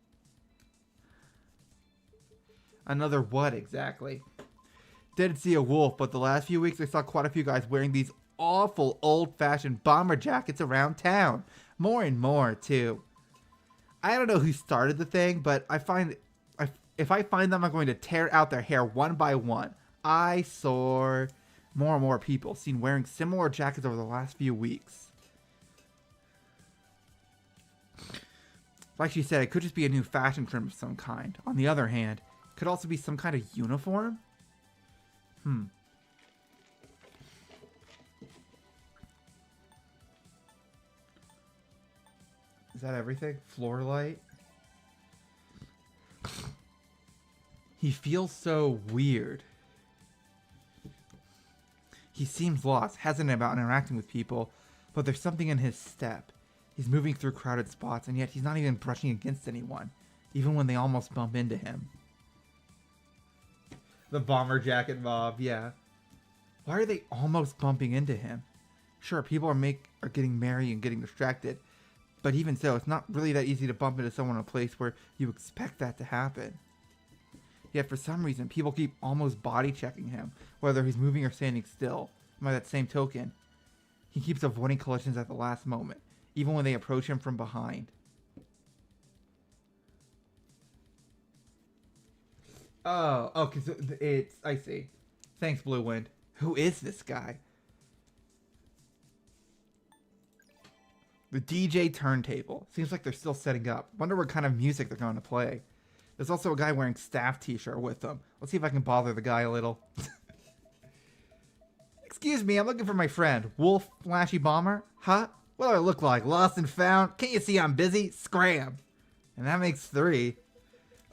Another what exactly? Didn't see a wolf, but the last few weeks I saw quite a few guys wearing these awful old-fashioned bomber jackets around town. More and more, too. I don't know who started the thing, but if I find them, I'm going to tear out their hair one by one. I saw more and more people seen wearing similar jackets over the last few weeks. Like she said, it could just be a new fashion trend of some kind. On the other hand, it could also be some kind of uniform? Is that everything? Floor light? He feels so weird. He seems lost, hesitant about interacting with people, but there's something in his step. He's moving through crowded spots, and yet he's not even brushing against anyone, even when they almost bump into him. The bomber jacket mob, yeah. Why are they almost bumping into him? Sure, people are getting merry and getting distracted, but even so, it's not really that easy to bump into someone in a place where you expect that to happen. Yet for some reason, people keep almost body checking him, whether he's moving or standing still. And by that same token, He keeps avoiding collisions at the last moment, even when they approach him from behind. Oh, okay, so it's... I see. Thanks, Blue Wind. Who is this guy? The DJ turntable. Seems like they're still setting up. Wonder what kind of music they're going to play. There's also a guy wearing staff t-shirt with them. Let's see if I can bother the guy a little. Excuse me, I'm looking for my friend. Wolf Flashy Bomber? Huh? What do I look like? Lost and found? Can't you see I'm busy? Scram. And that makes 3.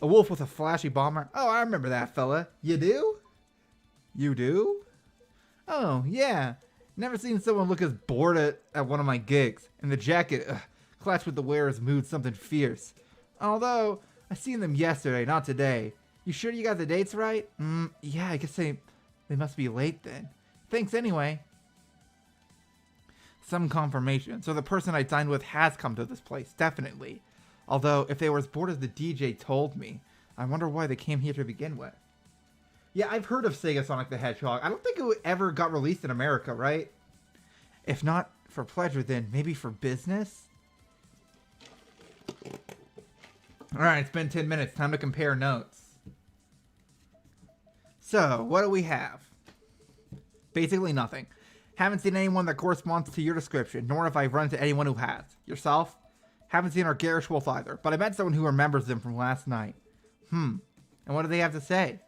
A wolf with a flashy bomber? Oh, I remember that fella. You do? You do? Oh, yeah. Never seen someone look as bored at one of my gigs. And the jacket, clashed with the wearer's mood something fierce. Although, I seen them yesterday, not today. You sure you got the dates right? Yeah, I guess they must be late then. Thanks anyway. Some confirmation. So the person I dined with has come to this place, definitely. Although, if they were as bored as the DJ told me, I wonder why they came here to begin with. Yeah, I've heard of Sega Sonic the Hedgehog. I don't think it ever got released in America, right? If not for pleasure, then maybe for business? Alright, it's been 10 minutes. Time to compare notes. So, what do we have? Basically nothing. Haven't seen anyone that corresponds to your description, nor have I run into anyone who has. Yourself? Haven't seen our garish wolf either, but I met someone who remembers them from last night. And what did they have to say?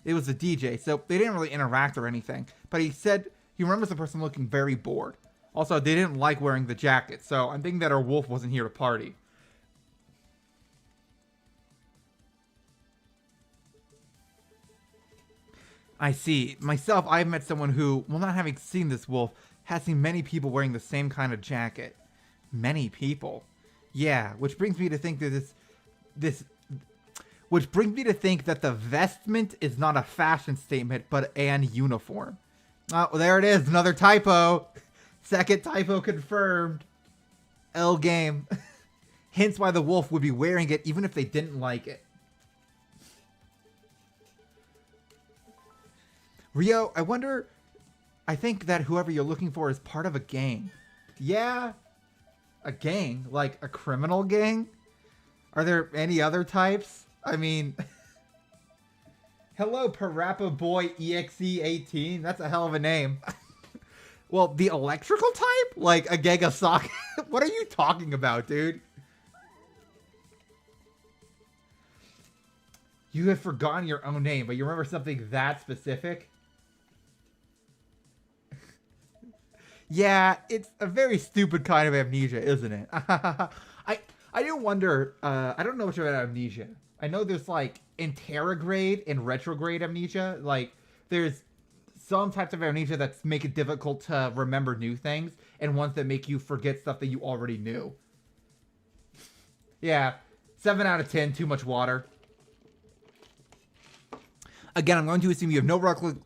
It was the DJ, so they didn't really interact or anything, but he said he remembers the person looking very bored. Also, they didn't like wearing the jacket, so I'm thinking that our wolf wasn't here to party. I see. Myself, I've met someone who, while not having seen this wolf, has seen many people wearing the same kind of jacket. Many people. Yeah, which brings me to think that the vestment is not a fashion statement, but an uniform. Oh, there it is. Another typo. Second typo confirmed. L game. Hence why the wolf would be wearing it even if they didn't like it. Rio, I wonder... I think that whoever you're looking for is part of a gang. Yeah? A gang? Like a criminal gang? Are there any other types? I mean... Hello, Parappa Boy EXE18. That's a hell of a name. Well, the electrical type? Like a gang of sock? What are you talking about, dude? You have forgotten your own name, but you remember something that specific? Yeah, it's a very stupid kind of amnesia, isn't it? I do wonder, I don't know much about amnesia. I know there's like interrograde and retrograde amnesia. Like there's some types of amnesia that make it difficult to remember new things and ones that make you forget stuff that you already knew. Yeah, 7 out of 10, too much water. Again, I'm going to assume you have no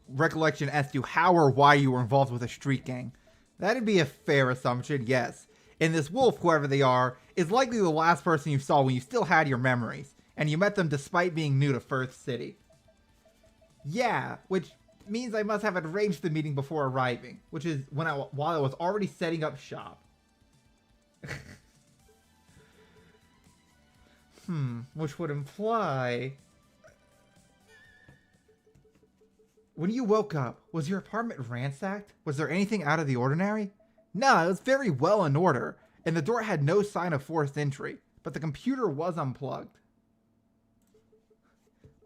recollection as to how or why you were involved with a street gang. That'd be a fair assumption, yes. And this wolf, whoever they are, is likely the last person you saw when you still had your memories, and you met them despite being new to Firth City. Yeah, which means I must have arranged the meeting before arriving, which is while I was already setting up shop. Which would imply... When you woke up, was your apartment ransacked? Was there anything out of the ordinary? No, it was very well in order, and the door had no sign of forced entry, but the computer was unplugged.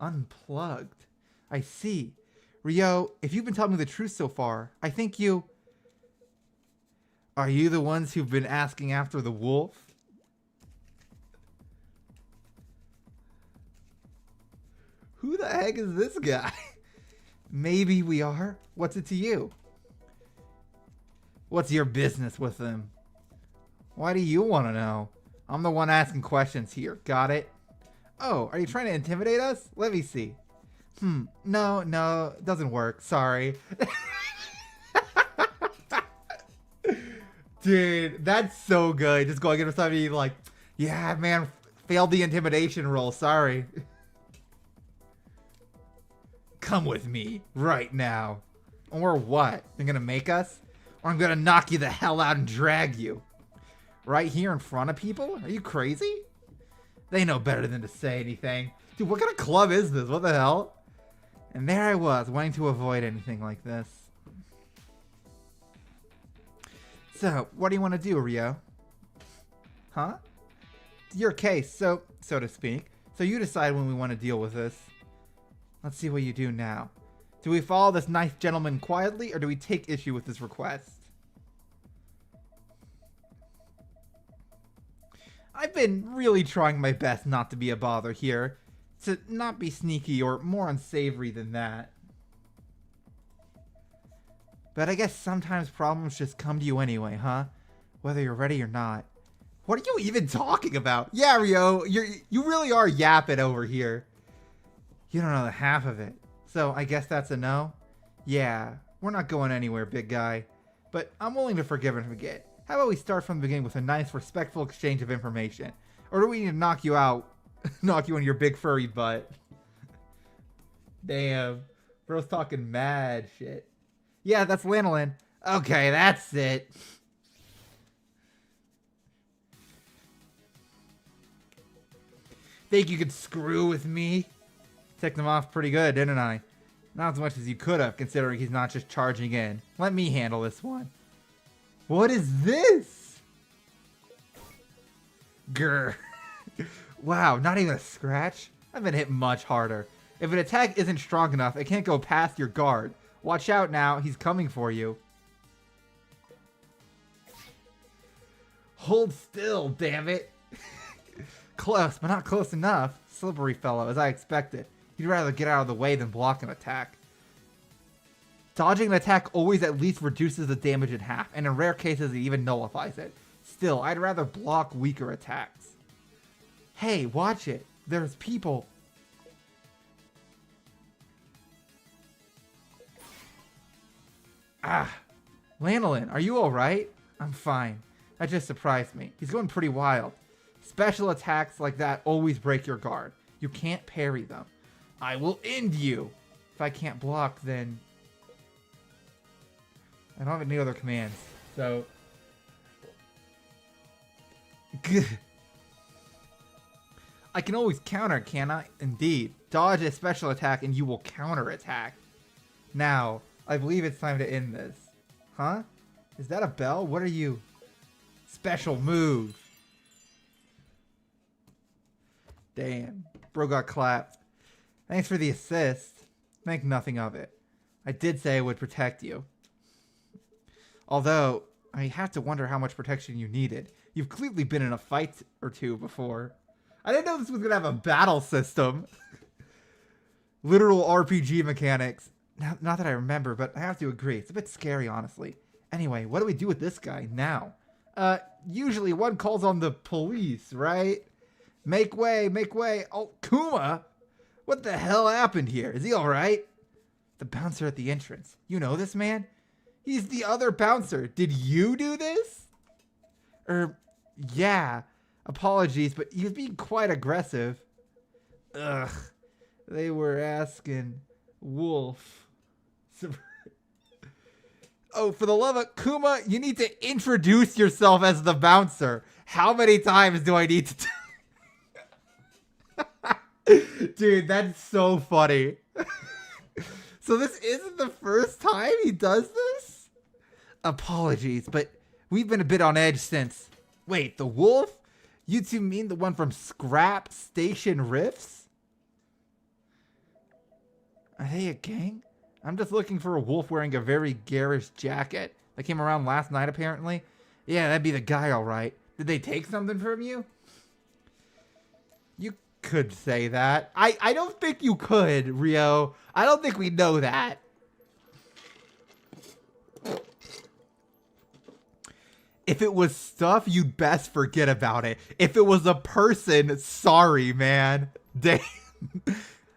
Unplugged? I see. Rio, if you've been telling me the truth so far, I think you... Are you the ones who've been asking after the wolf? Who the heck is this guy? Maybe we are. What's it to you? What's your business with them? Why do you want to know? I'm the one asking questions here. Got it? Oh, are you trying to intimidate us? Let me see. No, it doesn't work. Sorry. Dude, that's so good. Just going into somebody like, yeah, man, failed the intimidation roll. Sorry. Come with me right now. Or what? They're gonna make us? or I'm gonna knock you the hell out and drag you. Right here in front of people? Are you crazy? They know better than to say anything. Dude, what kind of club is this? What the hell? And there I was, wanting to avoid anything like this. So, what do you want to do, Rio? Huh? It's your case, so to speak. So you decide when we want to deal with this. Let's see what you do now. Do we follow this nice gentleman quietly, or do we take issue with his request? I've been really trying my best not to be a bother here. To not be sneaky or more unsavory than that. But I guess sometimes problems just come to you anyway, huh? Whether you're ready or not. What are you even talking about? Yeah, Rio, you really are yapping over here. You don't know the half of it. So I guess that's a no? Yeah, we're not going anywhere, big guy. But I'm willing to forgive and forget. How about we start from the beginning with a nice, respectful exchange of information? Or do we need to knock you out? Knock you on your big furry butt. Damn. Bro's talking mad shit. Yeah, that's lanolin. Okay, that's it. Think you could screw with me? Ticked him off pretty good, didn't I? Not as much as you could have, considering he's not just charging in. Let me handle this one. What is this? Grr. Wow, not even a scratch? I've been hit much harder. If an attack isn't strong enough, it can't go past your guard. Watch out now, he's coming for you. Hold still, damn it. Close, but not close enough. Slippery fellow, as I expected. He'd rather get out of the way than block an attack. Dodging an attack always at least reduces the damage in half, and in rare cases it even nullifies it. Still, I'd rather block weaker attacks. Hey, watch it. There's people. Ah. Lanolin, are you alright? I'm fine. That just surprised me. He's going pretty wild. Special attacks like that always break your guard. You can't parry them. I will end you. If I can't block, then... I don't have any other commands, so... I can always counter, can I? Indeed. Dodge a special attack and you will counter attack. Now, I believe it's time to end this. Huh? Is that a bell? What are you? Special move. Damn. Bro got clapped. Thanks for the assist. Think nothing of it. I did say I would protect you. Although, I have to wonder how much protection you needed. You've clearly been in a fight or two before. I didn't know this was going to have a battle system. Literal RPG mechanics. Not that I remember, but I have to agree. It's a bit scary, honestly. Anyway, what do we do with this guy now? Usually one calls on the police, right? Make way, make way. Oh, Kuma? What the hell happened here? Is he alright? The bouncer at the entrance. You know this man? He's the other bouncer. Did you do this? Yeah. Apologies, but he was being quite aggressive. Ugh. They were asking Wolf. Oh, for the love of Kuma, you need to introduce yourself as the bouncer. How many times do I need to Dude, that's so funny. So this isn't the first time he does this? Apologies, but we've been a bit on edge since... Wait, the wolf? You two mean the one from Scrap Station Riffs? Are they a gang? I'm just looking for a wolf wearing a very garish jacket. That came around last night, apparently. Yeah, that'd be the guy, all right. Did they take something from you? You could say that. I don't think you could, Rio. I don't think we know that. If it was stuff, you'd best forget about it. If it was a person, sorry, man. Damn.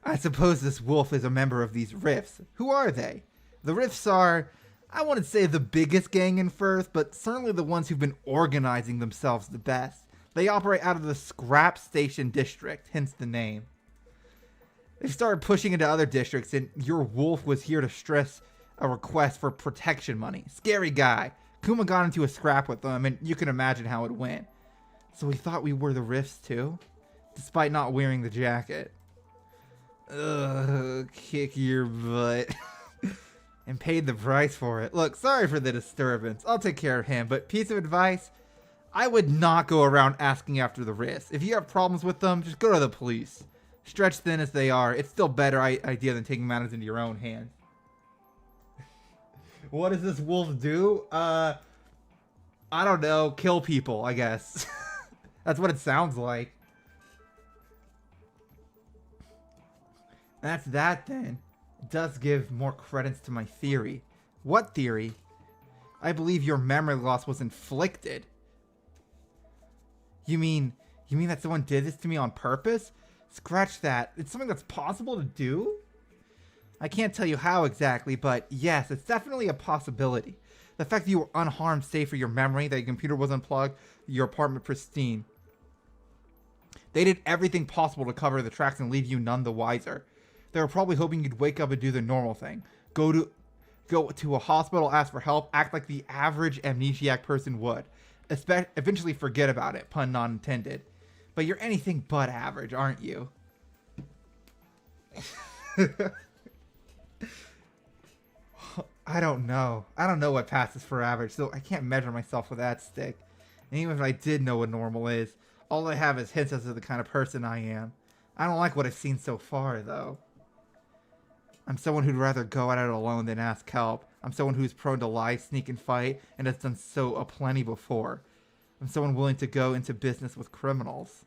I suppose this wolf is a member of these Rifts. Who are they? The Rifts are, I wouldn't say the biggest gang in Firth, but certainly the ones who've been organizing themselves the best. They operate out of the Scrap Station district, hence the name. They've started pushing into other districts, and your wolf was here to stress a request for protection money. Scary guy. Kuma got into a scrap with them, and you can imagine how it went. So we thought we were the Rifts too, despite not wearing the jacket. Ugh, kick your butt. And paid the price for it. Look, sorry for the disturbance. I'll take care of him, but piece of advice, I would not go around asking after the Rifts. If you have problems with them, just go to the police. Stretched thin as they are, it's still a better idea than taking matters into your own hands. What does this wolf do? I don't know. Kill people, I guess. That's what it sounds like. That's that then. It does give more credence to my theory. What theory? I believe your memory loss was inflicted. You mean that someone did this to me on purpose? Scratch that. It's something that's possible to do? I can't tell you how exactly, but yes, it's definitely a possibility. The fact that you were unharmed, safe for your memory, that your computer was unplugged, your apartment pristine. They did everything possible to cover the tracks and leave you none the wiser. They were probably hoping you'd wake up and do the normal thing. Go to a hospital, ask for help, act like the average amnesiac person would. Eventually forget about it, pun not intended. But you're anything but average, aren't you? I don't know. I don't know what passes for average, so I can't measure myself with that stick. And even if I did know what normal is, all I have is hints as to the kind of person I am. I don't like what I've seen so far, though. I'm someone who'd rather go at it alone than ask help. I'm someone who's prone to lie, sneak, and fight, and has done so aplenty before. I'm someone willing to go into business with criminals.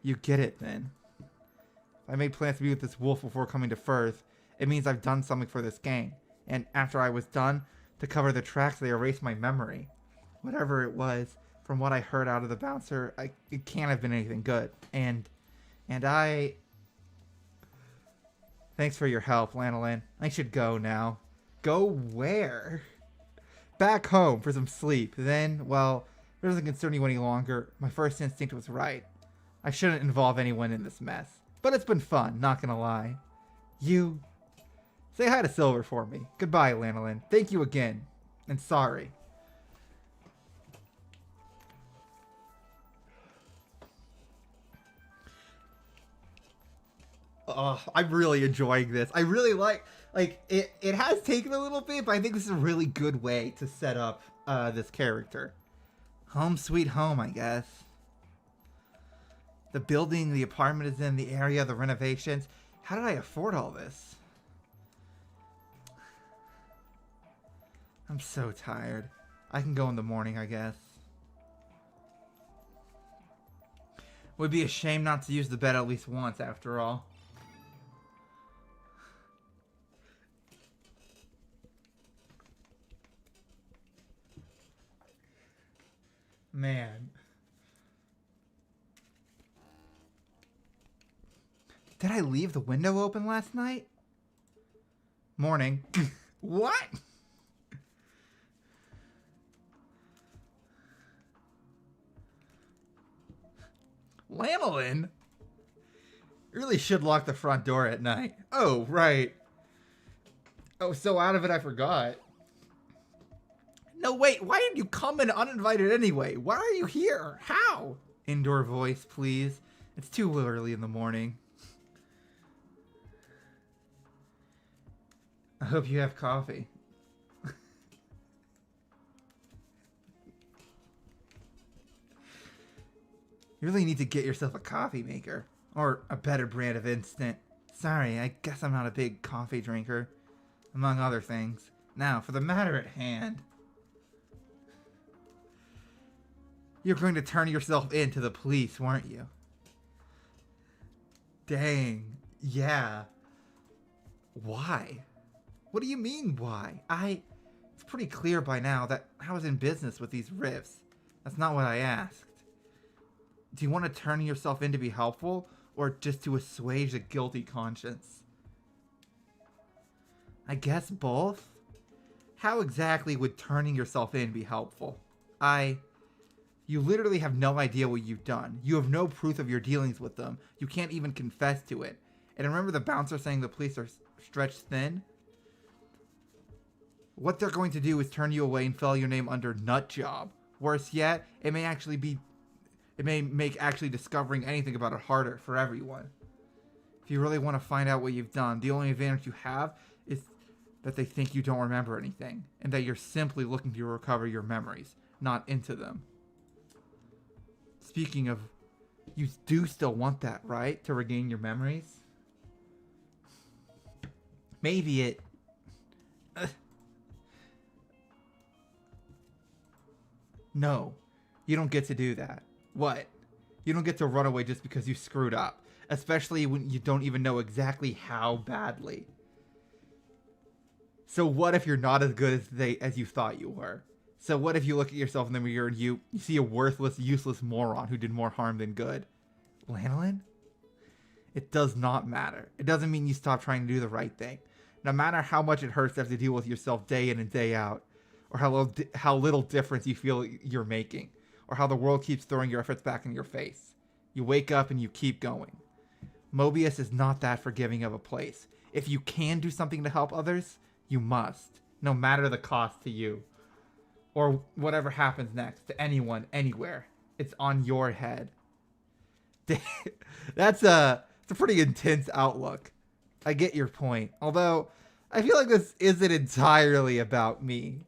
You get it, then. If I made plans to be with this wolf before coming to Firth, it means I've done something for this gang. And after I was done, to cover the tracks, they erased my memory. Whatever it was, from what I heard out of the bouncer, it can't have been anything good. And I... Thanks for your help, Lanolin. I should go now. Go where? Back home for some sleep. Then, well, it doesn't concern you any longer. My first instinct was right. I shouldn't involve anyone in this mess. But it's been fun, not gonna lie. You... Say hi to Silver for me. Goodbye, Lanolin. Thank you again. And sorry. I'm really enjoying this. I really like it has taken a little bit, but I think this is a really good way to set up this character. Home sweet home, I guess. The building the apartment is in, the area, the renovations. How did I afford all this? I'm so tired. I can go in the morning, I guess. Would be a shame not to use the bed at least once, after all. Man. Did I leave the window open last night? Morning. What? Lanolin? Really should lock the front door at night. Oh, right. Oh, so out of it I forgot. No, wait, why did you come in uninvited anyway? Why are you here? How? Indoor voice, please. It's too early in the morning. I hope you have coffee. You really need to get yourself a coffee maker. Or a better brand of instant. Sorry, I guess I'm not a big coffee drinker. Among other things. Now, for the matter at hand. You're going to turn yourself in to the police, weren't you? Dang. Yeah. Why? What do you mean, why? It's pretty clear by now that I was in business with these Rifts. That's not what I asked. Do you want to turn yourself in to be helpful, or just to assuage a guilty conscience? I guess both? How exactly would turning yourself in be helpful? You literally have no idea what you've done. You have no proof of your dealings with them. You can't even confess to it. And remember the bouncer saying the police are stretched thin? What they're going to do is turn you away and fill your name under nut job. Worse yet, it may make actually discovering anything about it harder for everyone. If you really want to find out what you've done, the only advantage you have is that they think you don't remember anything, and that you're simply looking to recover your memories, not into them. Speaking of, you do still want that, right? To regain your memories? Maybe it... No, you don't get to do that. What? You don't get to run away just because you screwed up, especially when you don't even know exactly how badly. So what if you're not as good as you thought you were? So what if you look at yourself in the mirror and you see a worthless, useless moron who did more harm than good? Lanolin? It does not matter. It doesn't mean you stop trying to do the right thing. No matter how much it hurts to have to deal with yourself day in and day out, or how little difference you feel you're making, or how the world keeps throwing your efforts back in your face. You wake up and you keep going. Mobius is not that forgiving of a place. If you can do something to help others, you must, no matter the cost to you. Or whatever happens next, to anyone, anywhere. It's on your head. It's a pretty intense outlook. I get your point. Although, I feel like this isn't entirely about me.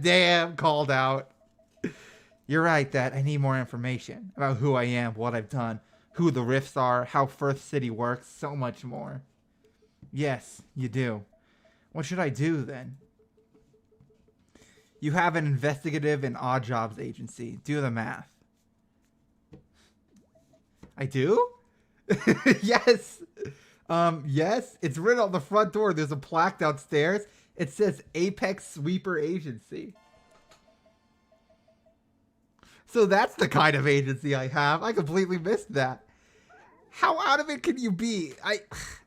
Damn, called out. You're right that I need more information about who I am, what I've done, who the rifts are, how Firth City works, so much more. Yes, you do. What should I do then? You have an investigative and odd jobs agency. Do the math. I do? Yes. Yes. It's written on the front door. There's a plaque downstairs. It says Apex Sweeper Agency. So that's the kind of agency I have. I completely missed that. How out of it can you be?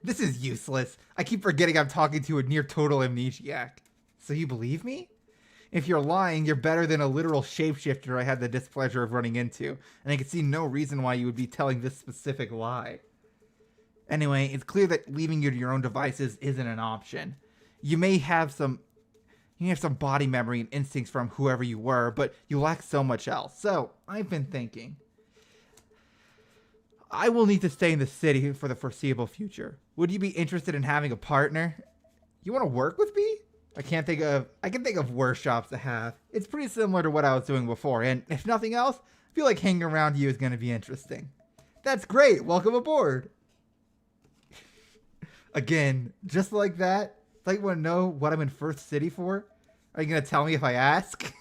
This is useless. I keep forgetting I'm talking to a near total amnesiac. So you believe me? If you're lying, you're better than a literal shapeshifter I had the displeasure of running into, and I can see no reason why you would be telling this specific lie. Anyway, it's clear that leaving you to your own devices isn't an option. You may have some body memory and instincts from whoever you were, but you lack so much else. So, I've been thinking. I will need to stay in the city for the foreseeable future. Would you be interested in having a partner? You want to work with me? I can think of worse jobs to have. It's pretty similar to what I was doing before, and if nothing else, I feel like hanging around you is going to be interesting. That's great. Welcome aboard. Again, just like that. Like, you want to know what I'm in Firth City for? Are you going to tell me if I ask?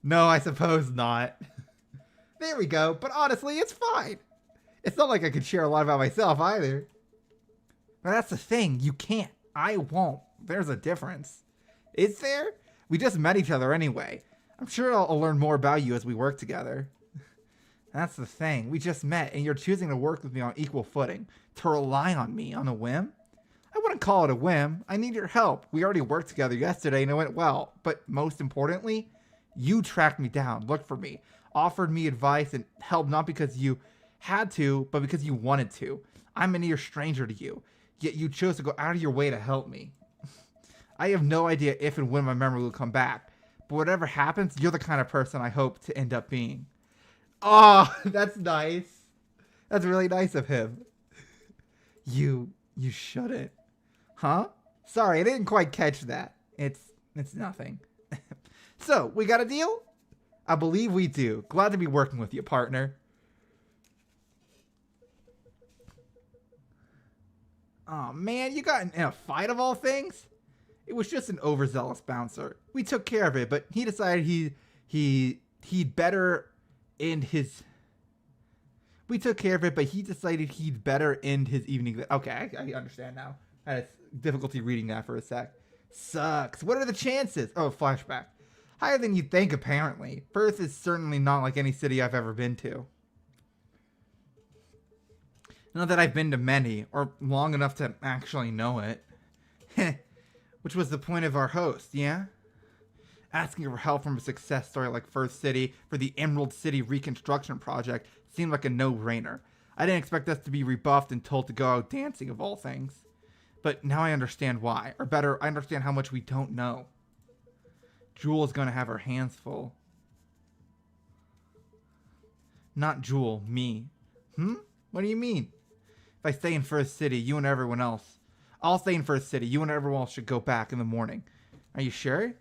No, I suppose not. There we go. But honestly, it's fine. It's not like I could share a lot about myself either. But that's the thing. You can't. I won't. There's a difference. Is there? We just met each other anyway. I'm sure I'll learn more about you as we work together. That's the thing. We just met, and you're choosing to work with me on equal footing. To rely on me on a whim? I wouldn't call it a whim. I need your help. We already worked together yesterday, and it went well. But most importantly, you tracked me down, looked for me, offered me advice, and help not because you had to, but because you wanted to. I'm a near stranger to you, yet you chose to go out of your way to help me. I have no idea if and when my memory will come back, but whatever happens, you're the kind of person I hope to end up being. Oh, that's nice. That's really nice of him. You shouldn't. Huh? Sorry, I didn't quite catch that. It's nothing. So, we got a deal? I believe we do. Glad to be working with you, partner. Oh man, you got in a fight of all things? It was just an overzealous bouncer. We took care of it, but he decided he'd better end his... We took care of it, but he decided he'd better end his evening... Okay, I understand now. I had difficulty reading that for a sec. Sucks. What are the chances? Oh, flashback. Higher than you'd think, apparently. Firth is certainly not like any city I've ever been to. Not that I've been to many, or long enough to actually know it. Which was the point of our host, yeah? Asking for help from a success story like Firth City for the Emerald City reconstruction project seemed like a no-brainer. I didn't expect us to be rebuffed and told to go out dancing, of all things. But now I understand why. Or better, I understand how much we don't know. Jewel is going to have her hands full. Not Jewel, me. What do you mean? If I stay in Firth City, you and everyone else. I'll stay in Firth City. You and everyone else should go back in the morning. Are you sure?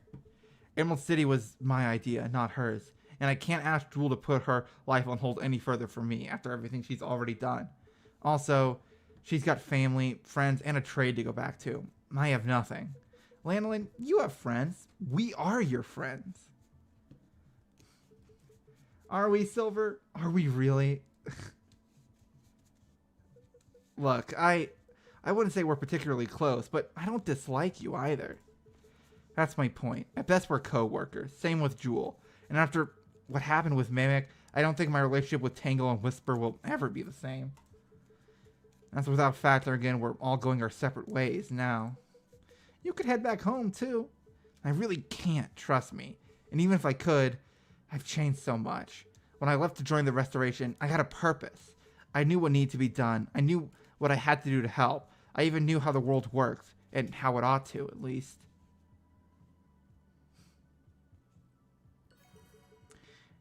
Emerald City was my idea, not hers. And I can't ask Jewel to put her life on hold any further for me after everything she's already done. Also, she's got family, friends, and a trade to go back to. I have nothing. Lanolin, you have friends. We are your friends. Are we, Silver? Are we really? Look, I wouldn't say we're particularly close, but I don't dislike you either. That's my point. At best, we're co-workers. Same with Jewel. And after what happened with Mimic, I don't think my relationship with Tangle and Whisper will ever be the same. That's without factoring in we're all going our separate ways now. You could head back home, too. I really can't, trust me. And even if I could, I've changed so much. When I left to join the Restoration, I had a purpose. I knew what needed to be done. I knew what I had to do to help. I even knew how the world worked, and how it ought to, at least.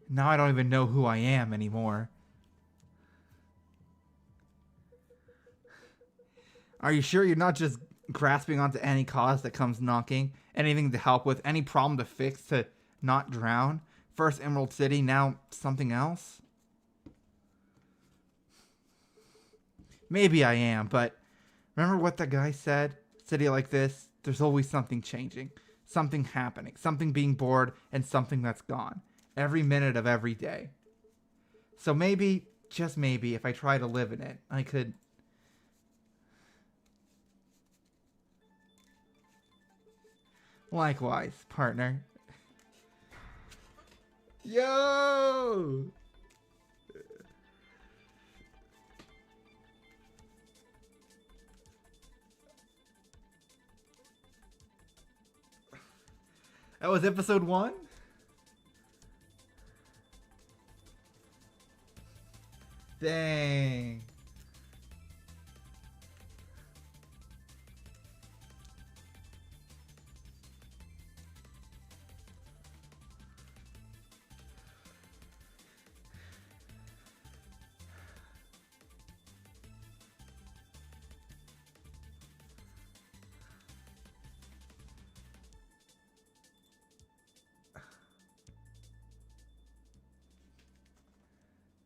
Now I don't even know who I am anymore. Are you sure you're not just grasping onto any cause that comes knocking? Anything to help with? Any problem to fix to not drown? First Emerald City, now something else? Maybe I am, but remember what the guy said? City like this, there's always something changing. Something happening. Something being bored, and something that's gone. Every minute of every day. So maybe, just maybe, if I try to live in it, I could... Likewise, partner. Yo! That was episode 1? Dang.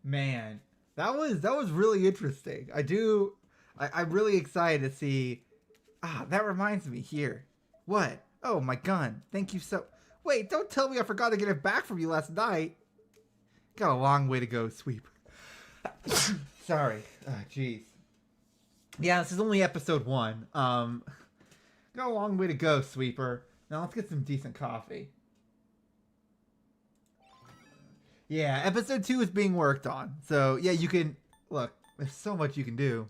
Man, that was really interesting. I'm really excited to see. That reminds me here. What? Oh, my gun. Thank you so. Wait, don't tell me I forgot to get it back from you last night. Got a long way to go, Sweep. Sorry. Jeez. Yeah, this is only episode 1. Got a long way to go, Sweeper. Now let's get some decent coffee. Yeah, episode 2 is being worked on. So, yeah, you can... Look, there's so much you can do.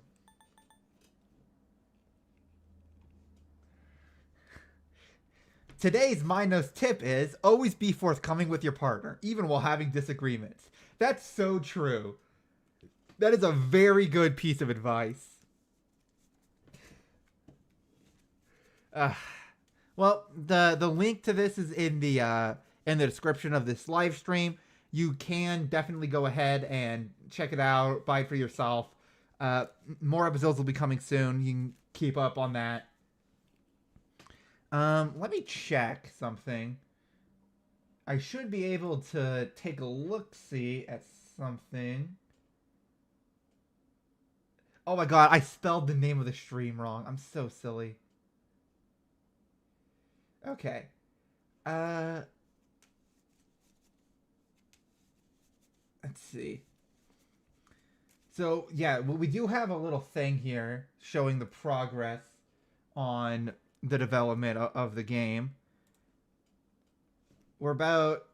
Today's Meinos tip is, always be forthcoming with your partner, even while having disagreements. That's so true. That is a very good piece of advice. Well, the link to this is in the description of this live stream. You can definitely go ahead and check it out, buy it for yourself. More episodes will be coming soon. You can keep up on that. Let me check something. I should be able to take a look-see at something. Oh my god, I spelled the name of the stream wrong. I'm so silly. Okay. Let's see. So, yeah, well, we do have a little thing here showing the progress on the development of the game. We're about...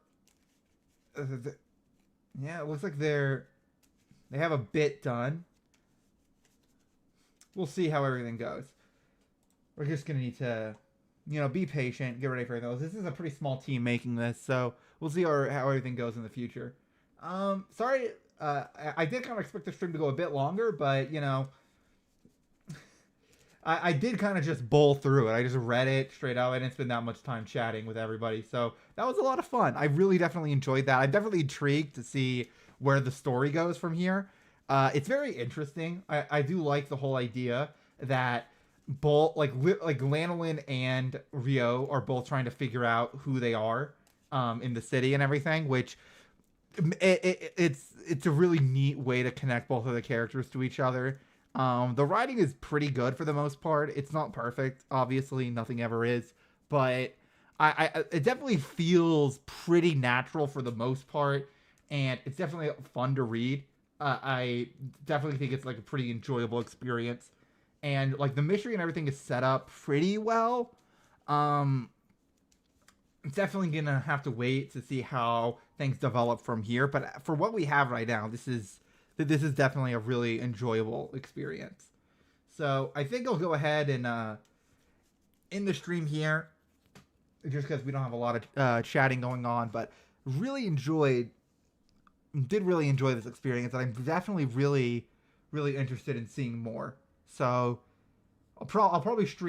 yeah, it looks like they have a bit done. We'll see how everything goes. We're just going to need to, be patient, get ready for those. This is a pretty small team making this, so we'll see how everything goes in the future. Sorry, I did kind of expect the stream to go a bit longer, but, I did kind of just bowl through it. I just read it straight out. I didn't spend that much time chatting with everybody. So that was a lot of fun. I really definitely enjoyed that. I'm definitely intrigued to see where the story goes from here. It's very interesting. I do like the whole idea that both like Lanolin and Rio are both trying to figure out who they are in the city and everything, which it's a really neat way to connect both of the characters to each other. The writing is pretty good for the most part. It's not perfect, obviously, nothing ever is, but it definitely feels pretty natural for the most part, and it's definitely fun to read. I definitely think it's like a pretty enjoyable experience, and like the mystery and everything is set up pretty well. Um, Definitely gonna have to wait to see how things develop from here. But for what we have right now, this is definitely a really enjoyable experience. So I think I'll go ahead and end the stream here, just because we don't have a lot of chatting going on. But did really enjoy this experience, and I'm definitely really interested in seeing more. So I'll probably stream